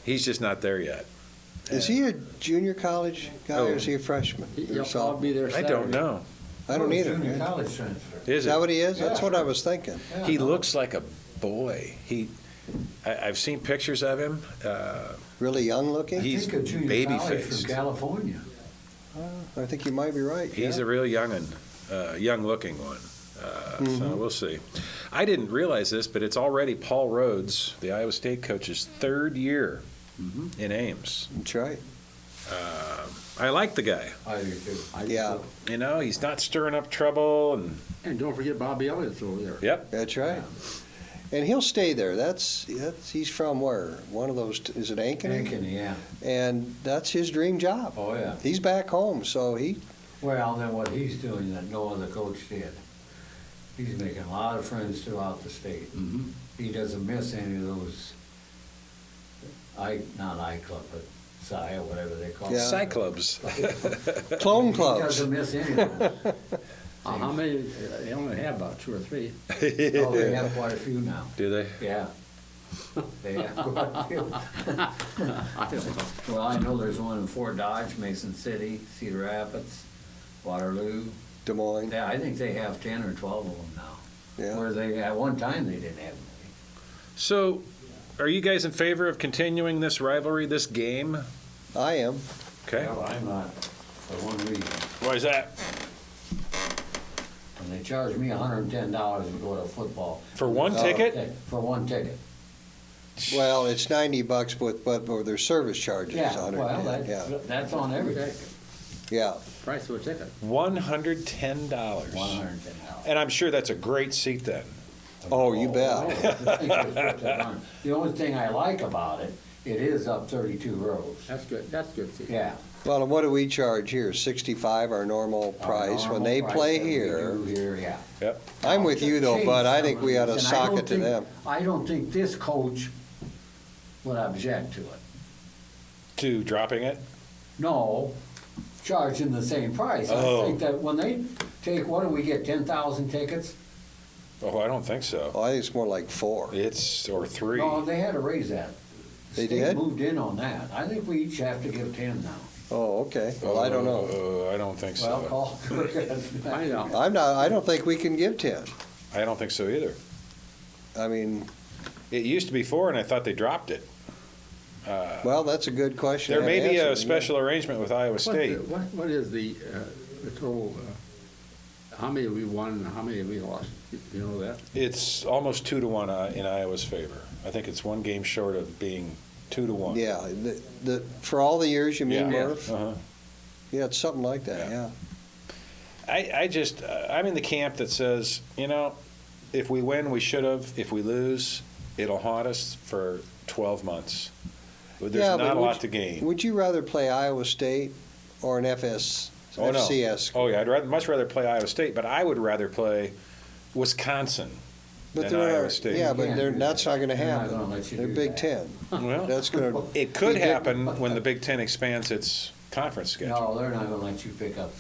He's just not there yet. Is he a junior college guy or is he a freshman? I'll be there I Saturday. don't know. I don't either. Junior college transfer. Is that it? what he is? That's Yeah. what I was thinking. Yeah, He no. looks like a boy. I've seen pictures of him. Really young looking? I He's think a junior baby college faced. from California. I think you might be right. He's yeah. a real young looking one. So Mhm. we'll see. I didn't realize this, but it's already Paul Rhodes, the Iowa State coach's third year in Ames. That's right. I like the guy. I do too. Yeah. You know, he's not stirring up trouble, and And don't forget Bobby Elliott's over there. yep. That's right. And he'll stay there. He's from where? One of those, is it Ankeny? Ankeny, yeah. And that's his dream job. Oh, yeah. He's back home, so Well, then what he's doing that no other coach did, he's making a lot of friends throughout the state. He doesn't miss any of those, not iClub, but Cy, or whatever they call it. Yeah. Cyclones. clone He clubs. doesn't miss any of them. How many? They only have about 2 or 3. Oh, they have quite a few now. Do they? Yeah. They have quite a few. I don't know. Well, I know there's one in Fort Dodge, Mason City, Cedar Rapids, Waterloo. Des Moines. Yeah, I think they have 10 or 12 of them now. Yeah. Where at one time, they didn't have many. So, are you guys in favor of continuing this rivalry, this game? I am. Okay. Well, I'm not, for one reason. Why is that? And they charge me $110 to go to football. For one Oh, ticket? For one ticket. Well, it's $90, but their service charges Yeah, is well, $110. Yeah. that's on every ticket, Yeah. Price of a ticket. $110. $110. And I'm sure that's a great seat then. Oh, you bet. The only thing I like about it, it is up 32 rows. That's good. That's good. See. Yeah. Well, and what do we charge here? 65, our normal price. Our When normal they price play that we here, do here, yeah. Yep. I'm with you though, Change Bud. I some think of we ought these, to and I sock don't it to think- them. I don't think this coach would object to it. To dropping it? No, charging the same price. I Oh. think that when they take, what do we get, 10,000 tickets? Oh, I don't think so. Oh, I think it's more like 4. Or 3. No, they had to raise that. They State did? moved in on that. I think we each have to give 10 now. Oh, okay. Well, I don't know. I don't think Well, so. call. Find out. I don't think we can give 10. I don't think so either. I mean, It used to be 4, and I thought they dropped it. well, that's a good question. There to may be answer, a yeah. special arrangement with Iowa State. What is the total? How many have we won and how many have we lost? You know that? It's almost 2-1 in Iowa's favor. I think it's one game short of being 2-1. Yeah, for all the years, you mean, Yeah. Murph? Uh-huh. Yeah, it's something like that, Yeah. yeah. I'm in the camp that says, if we win, we should have. If we lose, it'll haunt us for 12 months. There's Yeah, but not a would lot you- to gain. Would you rather play Iowa State or an Oh, no. FCS? Oh, yeah, much rather play Iowa State, but I would rather play Wisconsin But than they're- Iowa State. Yeah, but that's not going to They're not happen. gonna let you They're do Big that. Ten. Well, That's going to. it could happen when the Big Ten expands its conference schedule. No, they're not gonna let you pick up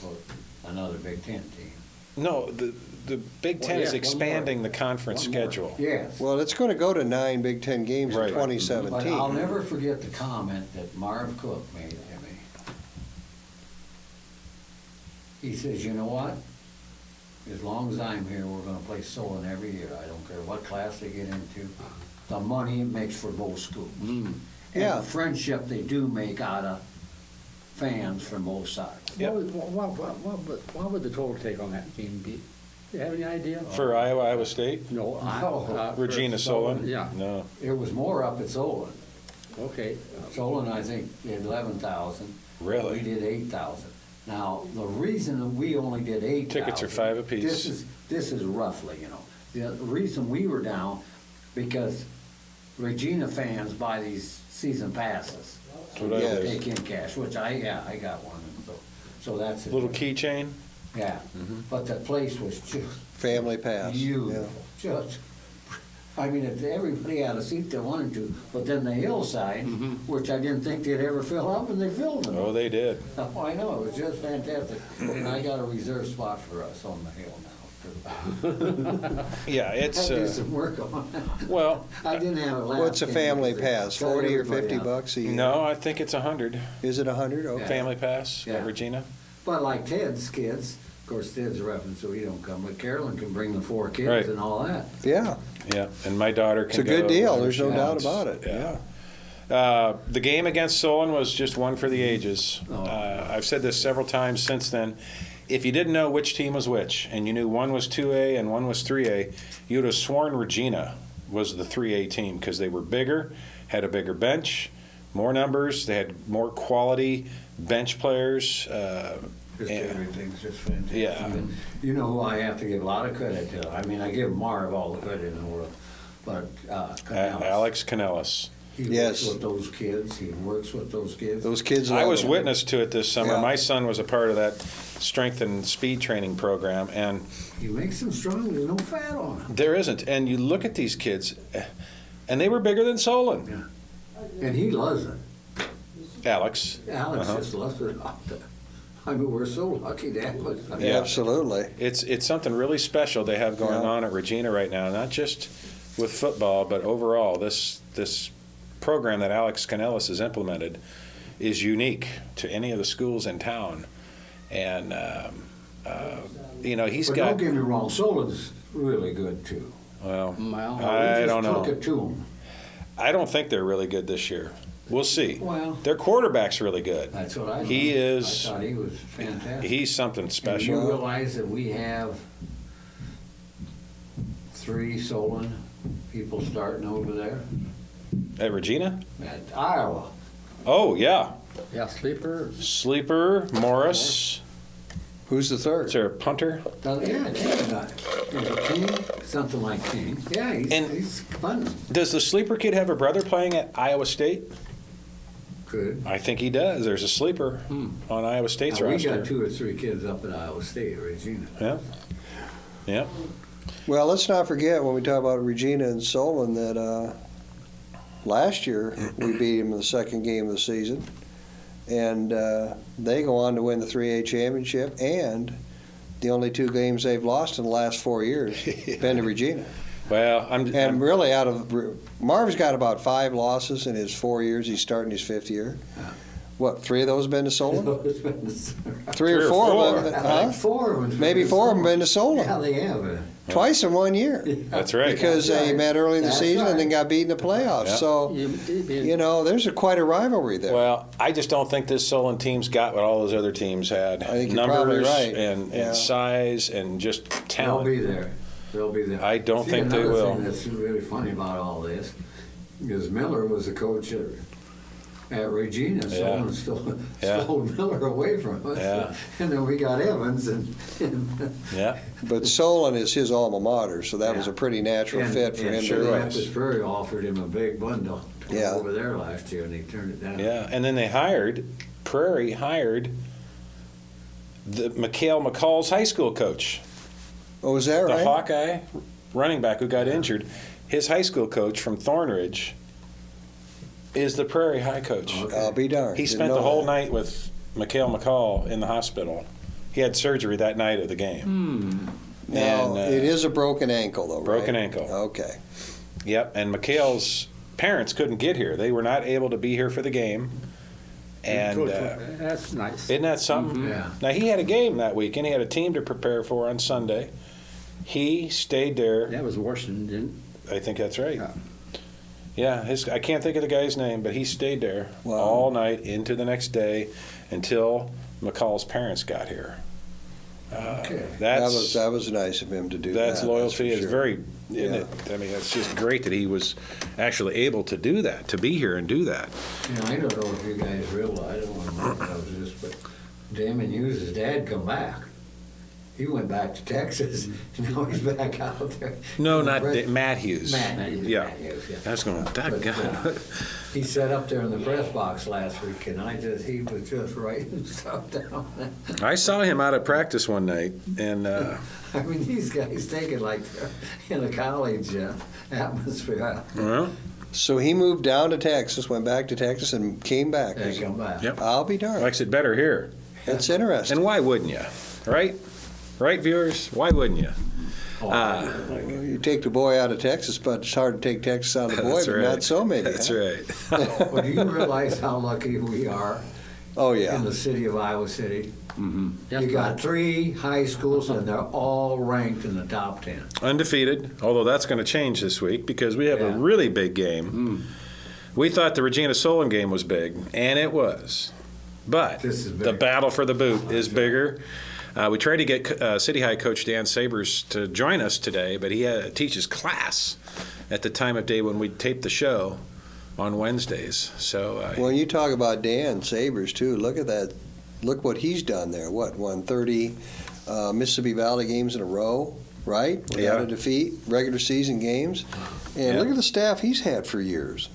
another Big Ten team. No, the Big Ten Well, is yeah, expanding the conference One more. schedule. Yes. Well, it's going to go to 9 Big Ten games Right. in But I'll 2017. never forget the comment that Marv Cook made to me. He says, you know what? As long as I'm here, we're gonna play Solon every year. I don't care what class they get into. The money it makes for both schools. And Yeah. the friendship they do make out of fans from both sides. Yep. What would the total take on that game be? Do you have any idea? For Iowa State? No. No. for Regina Solon? Yeah. No. It was more up at Solon. Okay. Solon, I think, did 11,000. Really? We did 8,000. Now, the reason that we only did 8,000. Tickets are $5 apiece. This is roughly, The reason we were down, because Regina fans buy these season passes. That's what I Yes. do. Take in cash, which I got one, so that's. it. Little keychain? Yeah, but the place was just Family pass. beautiful, just, I mean, if everybody had a seat they wanted to, but then the hillside, which I didn't think they'd ever fill up, and they filled them. Oh, they did. Oh, I know, it was just fantastic. And I got a reserved spot for us on the hill now, too. Yeah, it's, I do some work on it. well, I didn't have it last. What's a game family because it pass, cut 40 or everybody 50 out. bucks a year? no, I think it's 100. Is it 100? Okay. Family pass Yeah. at Regina. But like Ted's kids, of course, Ted's a reference, so he don't come, but Carolyn can bring the 4 kids Right. and all that. Yeah, Yeah, and my daughter it's can a good go deal, whenever there's she no doubt wants. about it, yeah. The game against Solon was just one for the ages. Oh. I've said this several times since then. If you didn't know which team was which, and you knew one was 2A and one was 3A, you would have sworn Regina was the 3A team because they were bigger, had a bigger bench, more numbers, they had more quality bench players. Just And- everything's just fantastic. Yeah. And you know who I have to give a lot of credit to? I mean, I give Marv all the credit in the world, but Canales. Alex Canellis. He Yes. works with those kids, he works with those kids. Those kids I love was it. witness to it this summer. Yeah. My son was a part of that strength and speed training program, and He makes them strong, there's no fat on them. there isn't. And you look at these kids, and they were bigger than Solon. And he loves it. Alex. Alex Uh-huh. just loves it out there. I mean, we're so lucky to have it. Yeah. Absolutely. It's something really special they have going Yeah. on at Regina right now, not just with football, but overall. This program that Alex Canellis has implemented is unique to any of the schools in town. And, he's But got, don't get me wrong, Solon's really good too. well, Well, I don't know. We just took it to him. I don't think they're really good this year. We'll see. Well, Their quarterback's really good. that's what I thought. He is- I thought he was fantastic. He's something And you special. realize that we have 3 Solon people starting over there At Regina? at Iowa. Oh, yeah. yeah, sleeper. Sleeper, Morris. Who's the Is third? there a punter? Yeah, There's a King, something like King. Yeah, And- he's fun. Does the sleeper kid have a brother playing at Iowa State? Good. I think he does. There's a sleeper on Iowa State's Now, we roster. got 2 or 3 kids up at Iowa State, Regina. Yeah. Yeah. Well, let's not forget when we talk about Regina and Solon that last year we beat them in the second game of the season, and they go on to win the 3A championship, and the only 2 games they've lost in the last 4 years been to Regina. Well, And really, out of Marv's got about 5 losses in his 4 years. He's starting his 5th year. What, 3 of those been to Solon? 3 or 4 of them, I huh? think 4 of them. Maybe 4 of them been to Yeah, Solon. they have. Twice in 1 year. that's right. Because That's they right. met early in the That's season and then right. got beat in the playoffs. Yeah. So, you know, there's quite a rivalry there. Well, I just don't think this Solon team's got what all those other teams had. I think you're Numbers probably right. and Yeah. size and just They'll talent. be there. They'll be there. I don't See, think they another will. thing that's really funny about all this is Miller was the coach at Regina, so Yeah. Yeah. stole Miller away from us. Yeah. And then we got Evans and Yeah. But Solon is his alma mater, so that was Yeah. a pretty natural fit for him to sure do. was. Rapids Prairie offered him a big bundle to Yeah. go over there last year, and he turned it down. Yeah. And then Prairie hired the Mikhail McCall's high school coach. Oh, is that The right? Hawkeye running back who got injured, his high school coach from Thornridge is the Prairie High coach. Okay. I'll be darned. He Didn't spent know the whole that. night with Mikhail McCall in the hospital. He had surgery that night of the game. Now, And, it is a broken ankle, though, right? broken ankle. Okay. Yep, and Mikhail's parents couldn't get here. They were not able to be here for the game. And That's nice. isn't that something? Yeah. Now, he had a game that weekend. He had a team to prepare for on Sunday. He stayed there. That was Washington. I think that's right. Yeah. Yeah, I can't think of the guy's name, but he stayed there Wow. all night into the next day until McCall's parents got here. Okay. That's That was nice of him to do that. that's loyalty. for It's sure. very, isn't Yeah. it? I mean, it's just great that he was actually able to do that, to be here and do that. You know, I don't know if you guys realize, I don't want to know this, but Damon Hughes' dad come back. He went back to Texas, and now he's back out there. No, not Matt Hughes. Matt Hughes, Yeah. Matt Hughes, yeah. I was going, But, doggone. he sat up there in the press box last week, and he was just writing stuff down. I saw him out at practice one night, and I mean, these guys take it like they're in a college atmosphere. well, So he moved down to Texas, went back to Texas, and came back. They come back. Yep. I'll be darned. likes it better here. That's interesting. And why wouldn't you? Right? Right, viewers? Why wouldn't you? Oh, Ah. Well, you take the boy out of Texas, but it's hard to take Texas out of the boy, That's but right. not so maybe. That's huh? right. Well, do you realize how lucky we are Oh, in yeah. the city of Iowa City? Yes, You got 3 high schools, and they're all ranked in the top 10. Undefeated, although that's going to change this week because we have a Yeah. really big game. We thought the Regina Solon game was big, and it was. But This is big. the battle for the boot is bigger. We tried to get City High coach Dan Sabers to join us today, but he teaches class at the time of day when we tape the show on Wednesdays. So When you talk about Dan Sabers, too, look at that. Look what he's done there. What, won 30 Mississippi Valley games in a row, right? Without Yeah. a defeat, regular season games. And Yeah. look at the staff he's had for years.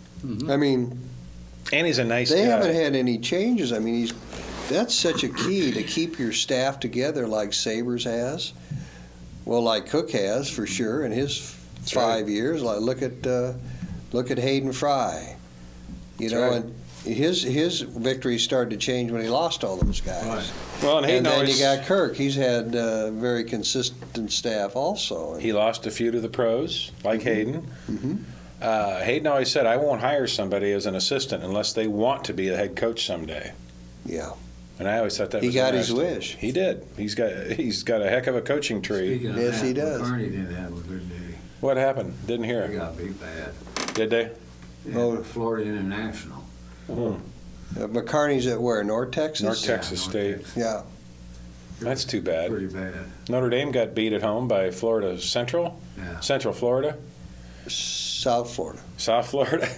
I mean, and he's a nice they guy. haven't had any changes. I mean, that's such a key to keep your staff together like Sabers has. Well, like Cook has for sure in his That's 5 right. years. Like look at Hayden Fry. You That's know, right. and his victories started to change when he lost all those guys. Right. Well, and Hayden And then always, you got Kirk. He's had very consistent staff also. he lost a few to the pros, like Hayden. Hayden always said, I won't hire somebody as an assistant unless they want to be a head coach someday. Yeah. And I always thought that He was got his interesting. wish. He did. He's got a heck of a coaching tree. Speaking of Yes, that, he does. McCarney didn't have a good day. What happened? Didn't They hear. got beat bad. Did they? Oh. Yeah, Florida International. McCarney's at where? North Texas? North Texas North State. Texas. Yeah. That's too bad. Pretty bad. Notre Dame got beat at home by Florida Central. Yeah. Central Florida. South Florida. South Florida.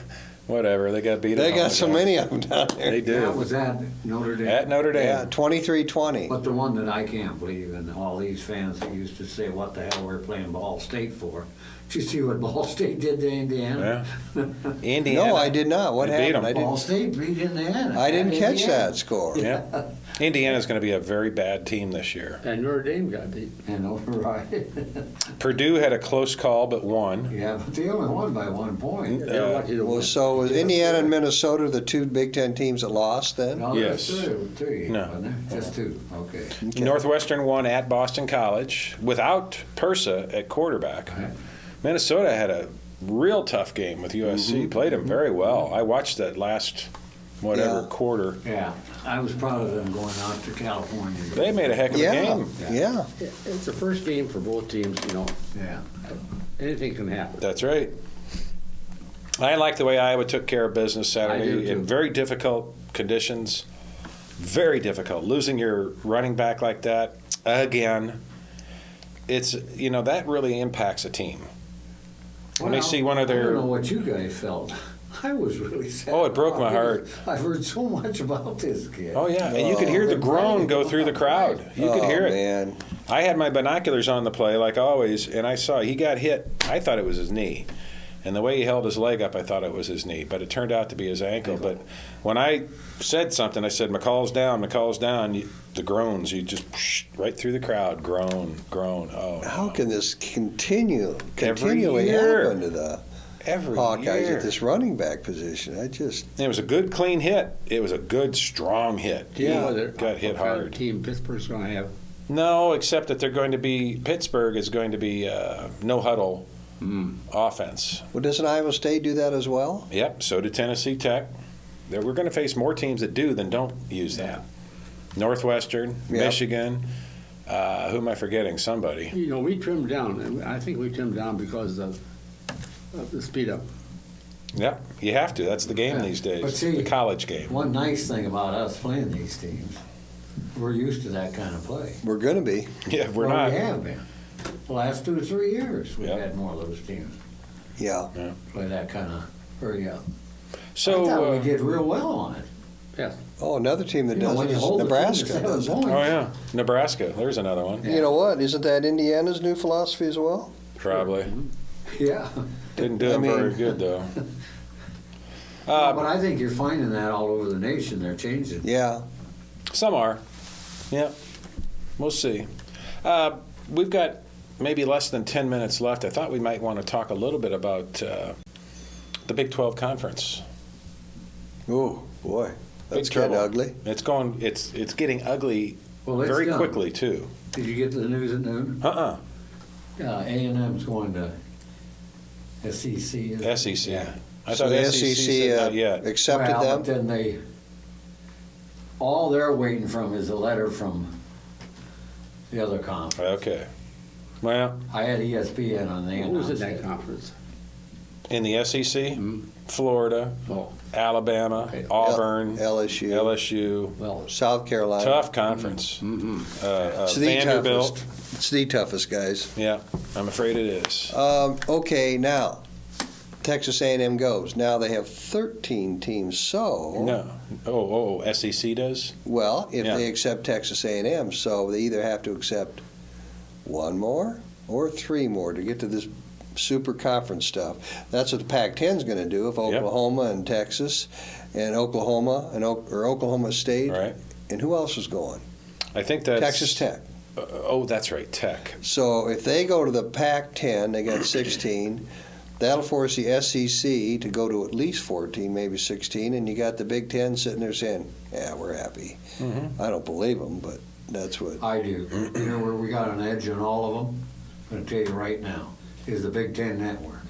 Whatever. They got beat They at home got so again. many of them down there. They That did. was at Notre Dame. At Notre Dame. Yeah, 23-20. But the one that I can't believe, and all these fans that used to say, what the hell we're playing Ball State for? Did you see what Ball State did to Indiana? Yeah. Indiana. No, I did not. What They beat happened? 'em. I Ball didn't. State beat Indiana. I didn't catch Indiana. that score. Yeah. Indiana's going to be a very bad team this year. And Notre Dame got beat. And override. Purdue had a close call but won. Yeah, but they only won by 1 point. They were lucky to Well, win. so was Indiana and Minnesota the two Big Ten teams that lost then? No, Yes. there's two, No. wasn't there? Just 2, okay. Okay. Northwestern won at Boston College without Persa at quarterback. Minnesota had a real tough game with USC. Played them very well. I watched that last Yeah. quarter. Yeah, I was proud of them going out to California. They made a heck of a Yeah, game. yeah. It's the first game for both teams, you know. Yeah. Anything can happen. That's right. I like the way Iowa took care of business I do, Saturday too. in very difficult conditions. Very difficult. Losing your running back like that again. It's that really impacts a team. When they see one of I their don't know what you guys felt. I was really sad. Oh, it broke my heart. I've heard so much about this kid. Oh yeah, and you could hear the groan go through the crowd. You could hear it. Man. I had my binoculars on the play like always, and I saw he got hit. I thought it was his knee, and the way he held his leg up, I thought it was his knee, but it turned out to be his ankle. But when I said something, I said McCall's down, McCall's down. The groans, you just right through the crowd, groan. Oh, How can this continually year. happen to the every Hawkeyes year. at this running back position? It was a good, clean hit. It was a good, strong hit. He got hit What kind of hard. team Pittsburgh's going to have. No, except that Pittsburgh is going to be no huddle offense. Well, doesn't Iowa State do that as well? Yep, so did Tennessee Tech. We're going to face more teams that do than don't use that. Northwestern, Yep. Michigan, who am I forgetting? Somebody. You know, we trimmed down, and I think we trimmed down because of the speed up. Yep, you have to. That's the game Yeah. these days, But see, the college game. One nice thing about us playing these teams, we're used to that kind of play. We're going to be. Yeah, we're Well, not. We have been. The last 2 or 3 years, we've Yep. had more of those teams Yeah. play that kind of hurry up. I So thought we did real well on it. Yes. Oh, another team that You know, does when it you is hold the team to Nebraska. 7 Does it. points. Oh, yeah. Nebraska. There's another one. You know what? Isn't that Indiana's new philosophy as well? Probably. Yeah. Didn't do I them very mean- good, though. But I think you're finding that all over the nation. They're changing. Yeah. Some are. Yeah. We'll see. We've got maybe less than 10 minutes left. I thought we might want to talk a little bit about the Big 12 Conference. Oh, boy. That's Big getting trouble. ugly. It's getting ugly Well, it's very done. quickly, too. Did you get the news at noon? A&M's going to SEC. isn't it? SEC. Yeah. I So thought the SEC said not yet. accepted Well, but them? then all they're waiting from is a letter from the other conference. Okay. Well, I had ESPN on the Who was in announcement. that conference? in the SEC, Mhm. Florida, Oh, Alabama, Okay. Auburn, LSU, LSU. well, South Carolina. Tough conference. It's the Vanderbilt. toughest. It's the toughest, guys. Yeah, I'm afraid it is. Okay, now, Texas A&M goes. Now they have 13 teams, so... No. Oh, SEC does? Well, if Yeah. they accept Texas A&M, so they either have to accept one more or three more to get to this super conference stuff. That's what the Pac-10 is going to do if Oklahoma and Texas and Oklahoma and Oklahoma State. Right. And who else is going? I think that's Texas Tech. That's right, Tech. So if they go to the Pac-10, they got 16. That'll force the SEC to go to at least 14, maybe 16, and you got the Big Ten sitting there saying, "Yeah, we're happy." Mm-hmm. I don't believe them, but that's what. I do. You know where we got an edge on all of them? I'm going to tell you right now, is the Big Ten Network.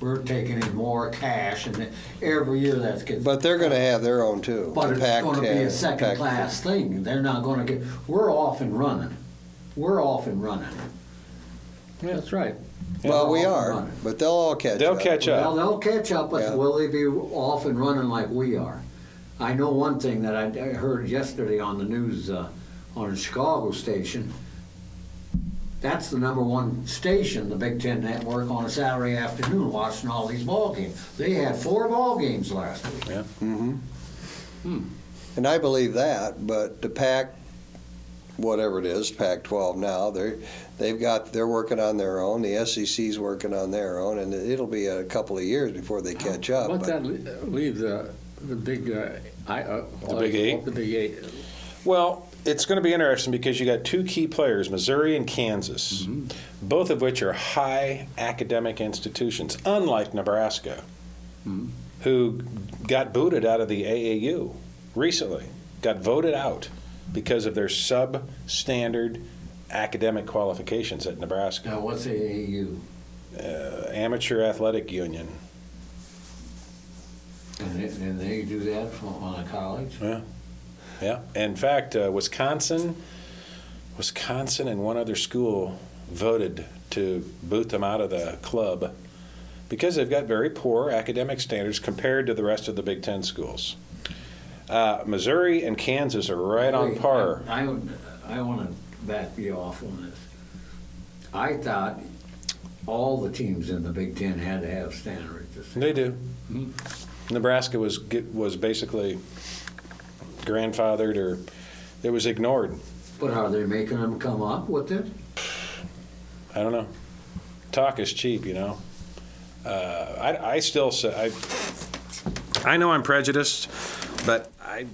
We're taking in more cash, and every year that's getting. But they're going to have their own too. But the it's going to be a Pac-10, second-class thing. They're not going to get. We're off and running. We're off and running. that's right. Well, we We're off are, and running. but they'll all catch They'll up. catch Well, up. they'll catch up, but Yeah. will they be off and running like we are? I know one thing that I heard yesterday on the news on a Chicago station. That's the number one station, the Big Ten Network, on a Saturday afternoon, watching all these ball games. They had 4 ball games last week. Yeah. And I believe that, but the whatever it is, Pac-12 now, they're working on their own. The SEC's working on their own, and it'll be a couple of years before they catch up. What's but- that leave the big, The Big Eight? The Big Eight. Well, it's going to be interesting because you got two key players, Missouri and Kansas, both of which are high academic institutions, unlike Nebraska, who got booted out of the AAU recently, got voted out because of their substandard academic qualifications at Nebraska. Now, what's AAU? Amateur Athletic Union. And they do that on a college? Yeah. In fact, Wisconsin and one other school voted to boot them out of the club because they've got very poor academic standards compared to the rest of the Big Ten schools. Missouri and Kansas are right on Wait, par. I want to back you off on this. I thought all the teams in the Big Ten had to have standards. They do. Nebraska was basically grandfathered, or it was ignored. But are they making them come up with it? I don't know. Talk is cheap, you know. I still say I know I'm prejudiced, but I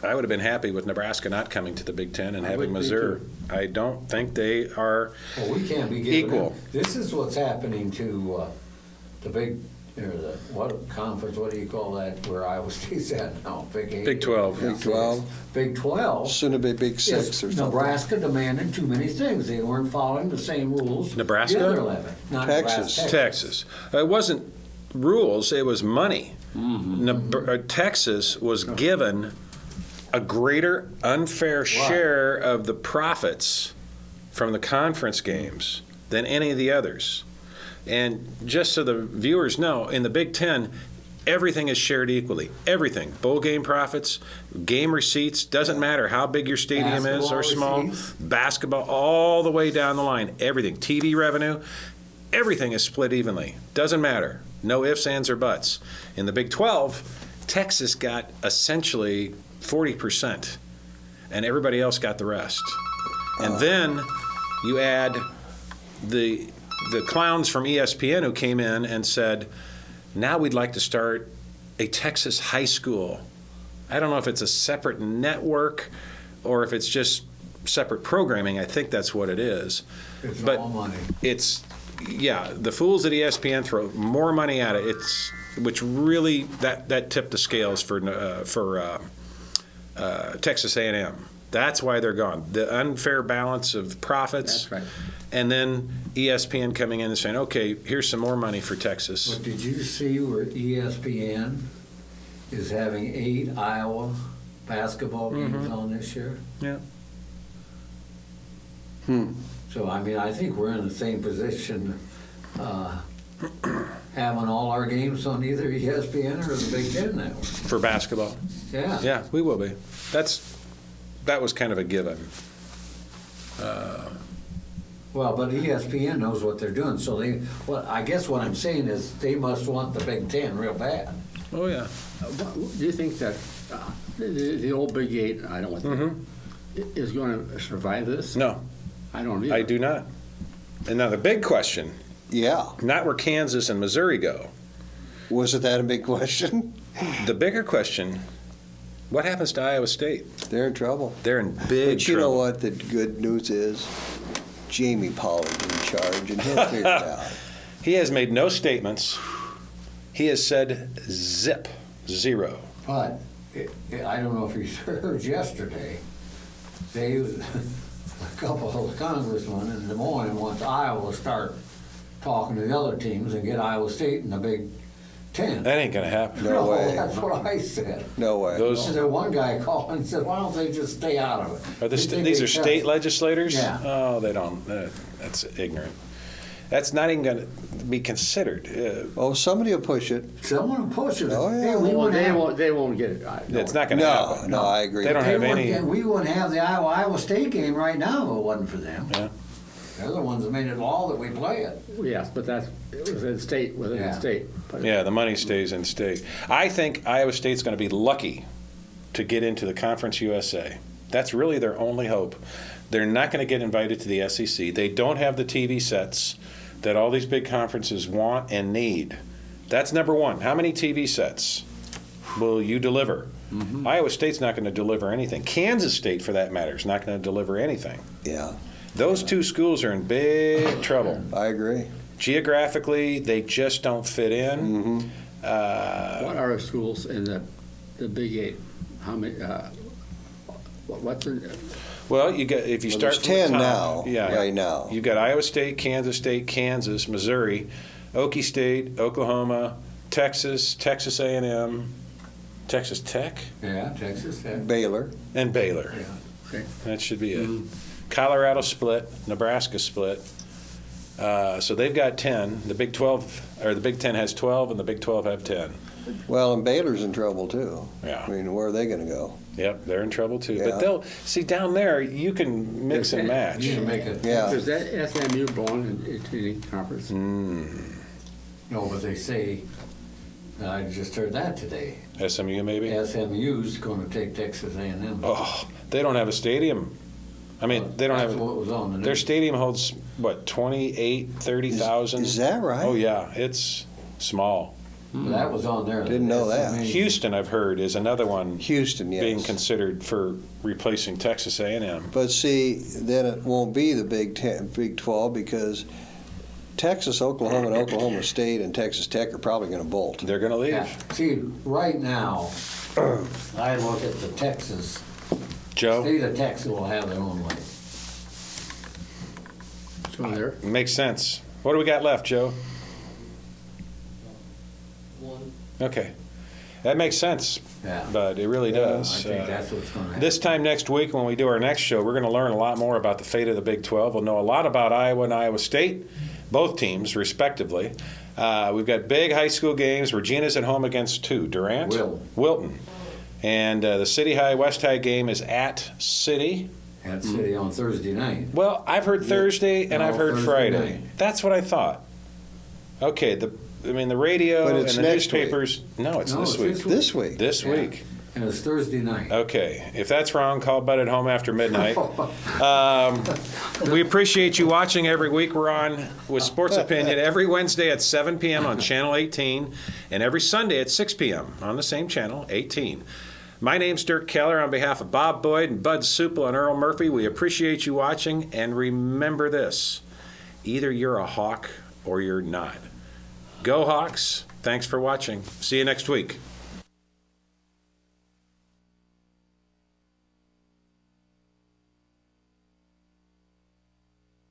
would have been happy with Nebraska not coming to the Big Ten and I having would be Missouri. too. I don't think they are. Well, we can't be giving Equal. them. This is what's happening to the big, or what conference, what do you call that, where Iowa State's at now? Big 8? Big 12. Big 12. Big 12. Soon to be Big Six Yes, or something. Nebraska demanded too many things. They weren't following the same rules. Nebraska? The other 11. Not Texas. Nebraska, Texas. It wasn't rules, it was money. Texas was given a greater unfair share of the profits from the conference games than any of the others. And just so the viewers know, in the Big Ten, everything is shared equally. Everything. Bowl game profits, game receipts, doesn't matter how big your stadium is or Basketball small. receipts. Basketball, all the way down the line. Everything. TV revenue, everything is split evenly. Doesn't matter. No ifs, ands, or buts. In the Big 12, Texas got essentially 40%, and everybody else got the rest. And then you add the clowns from ESPN who came in and said, now we'd like to start a Texas high school. I don't know if it's a separate network or if it's just separate programming. I think that's what it is. It's But all money. it's, yeah, the fools at ESPN throw more money at it. Which really, that tipped the scales for Texas A&M. That's why they're gone. The unfair balance of profits. That's right. And then ESPN coming in and saying, okay, here's some more money for Texas. But did you see where ESPN is having 8 Iowa basketball games on this year? Yeah. So, I mean, I think we're in the same position, having all our games on either ESPN or the Big Ten Network. For basketball. Yeah. Yeah, we will be. That was kind of a given. Well, but ESPN knows what they're doing, so I guess what I'm saying is they must want the Big Ten real bad. Oh, yeah. Do you think that the old Big Eight, I don't want to, is going to survive this? No, I don't either. I do not. And now the big question, Yeah. not where Kansas and Missouri go. Wasn't that a big question? The bigger question, what happens to Iowa State? They're in trouble. They're in big But you trouble. know what the good news is? Jamie Pollard's in charge, and he'll figure it out. He has made no statements. He has said zero. But I don't know if you heard yesterday, a couple of congressmen in Des Moines want Iowa to start talking to the other teams and get Iowa State in the Big Ten. That ain't going to happen. No way. That's what I said. No way. Those- And then one guy called and said, why don't they just stay out of it? Are They think these they are state can. legislators? Yeah. Oh, they don't. That's ignorant. That's not even going to be considered. Oh, somebody will push it. Someone pushes it. Oh, yeah. Hey, we Well, wouldn't have- they won't get it. It's not going to No, happen. no, I agree. They don't have any. We wouldn't have the Iowa State game right now if it wasn't for them. Yeah. They're the ones that made it law that we play it. Yes, but that's within the state, Yeah. But Yeah, the money stays in state. I think Iowa State's going to be lucky to get into the Conference USA. That's really their only hope. They're not going to get invited to the SEC. They don't have the TV sets that all these big conferences want and need. That's number one. How many TV sets will you deliver? Iowa State's not going to deliver anything. Kansas State, for that matter, is not going to deliver anything. Yeah, Those two schools are in big trouble. I agree. Geographically, they just don't fit in. what are schools in the Big Eight? How many? What's in? Well, you get if you Well, start there's from the 10 top, now, right now. You've got Iowa State, Kansas, Missouri, Okie State, Oklahoma, Texas, Texas A&M, Texas Tech, Yeah, Texas Tech. Baylor. and Baylor. Yeah. Okay. That should be it. Colorado split, Nebraska split. So they've got 10. The Big 12 or the Big 10 has 12, and the Big 12 have 10. Well, and Baylor's in trouble too. Yeah. I mean, where are they going to go? Yep, they're in trouble too. Yeah. But they'll see down there. You can mix and match. You can make it. Yeah. Does that SMU belong into the conference? No, but they say, I just heard that today, SMU maybe. SMU's going to take Texas A&M. Oh, they don't have a stadium. I mean, they don't That's have. what was on the Their news. stadium holds what 28, 30,000. Is that right? Oh yeah, it's small. That was on there. Didn't know that. SMU. Houston, I've heard, is another one Houston, yes. being considered for replacing Texas A&M. But see, then it won't be the Big 12 because Texas, Oklahoma, and Oklahoma State and Texas Tech are probably going to bolt. They're going to leave. Yeah. See, right now, I look at the Texas, Joe, state of Texas will have their own way. So there. makes sense. What do we got left, Joe? One. Okay, that makes sense. Yeah. But it really I does. think that's what's going to happen. This time next week, when we do our next show, we're going to learn a lot more about the fate of the Big 12. We'll know a lot about Iowa and Iowa State, both teams, respectively. We've got big high school games. Regina's at home against who? Durant? Wilton. And the City High West High game is at City. At City on Thursday night. Well, I've heard Thursday and No, I've heard Thursday Friday. night. That's what I thought. Okay, I mean, the radio But and it's the next week. newspapers. No, it's No, this it's week. This week. This Yeah. week. And it's Thursday night. Okay, if that's wrong, call Bud at home after midnight. We appreciate you watching every week. We're on with Sports Opinion every Wednesday at 7 p.m. on Channel 18 and every Sunday at 6 p.m. on the same channel, 18. My name's Dirk Keller. On behalf of Bob Boyd and Bud Supple and Earl Murphy, we appreciate you watching, and remember this, either you're a Hawk or you're not. Go Hawks. Thanks for watching. See you next week.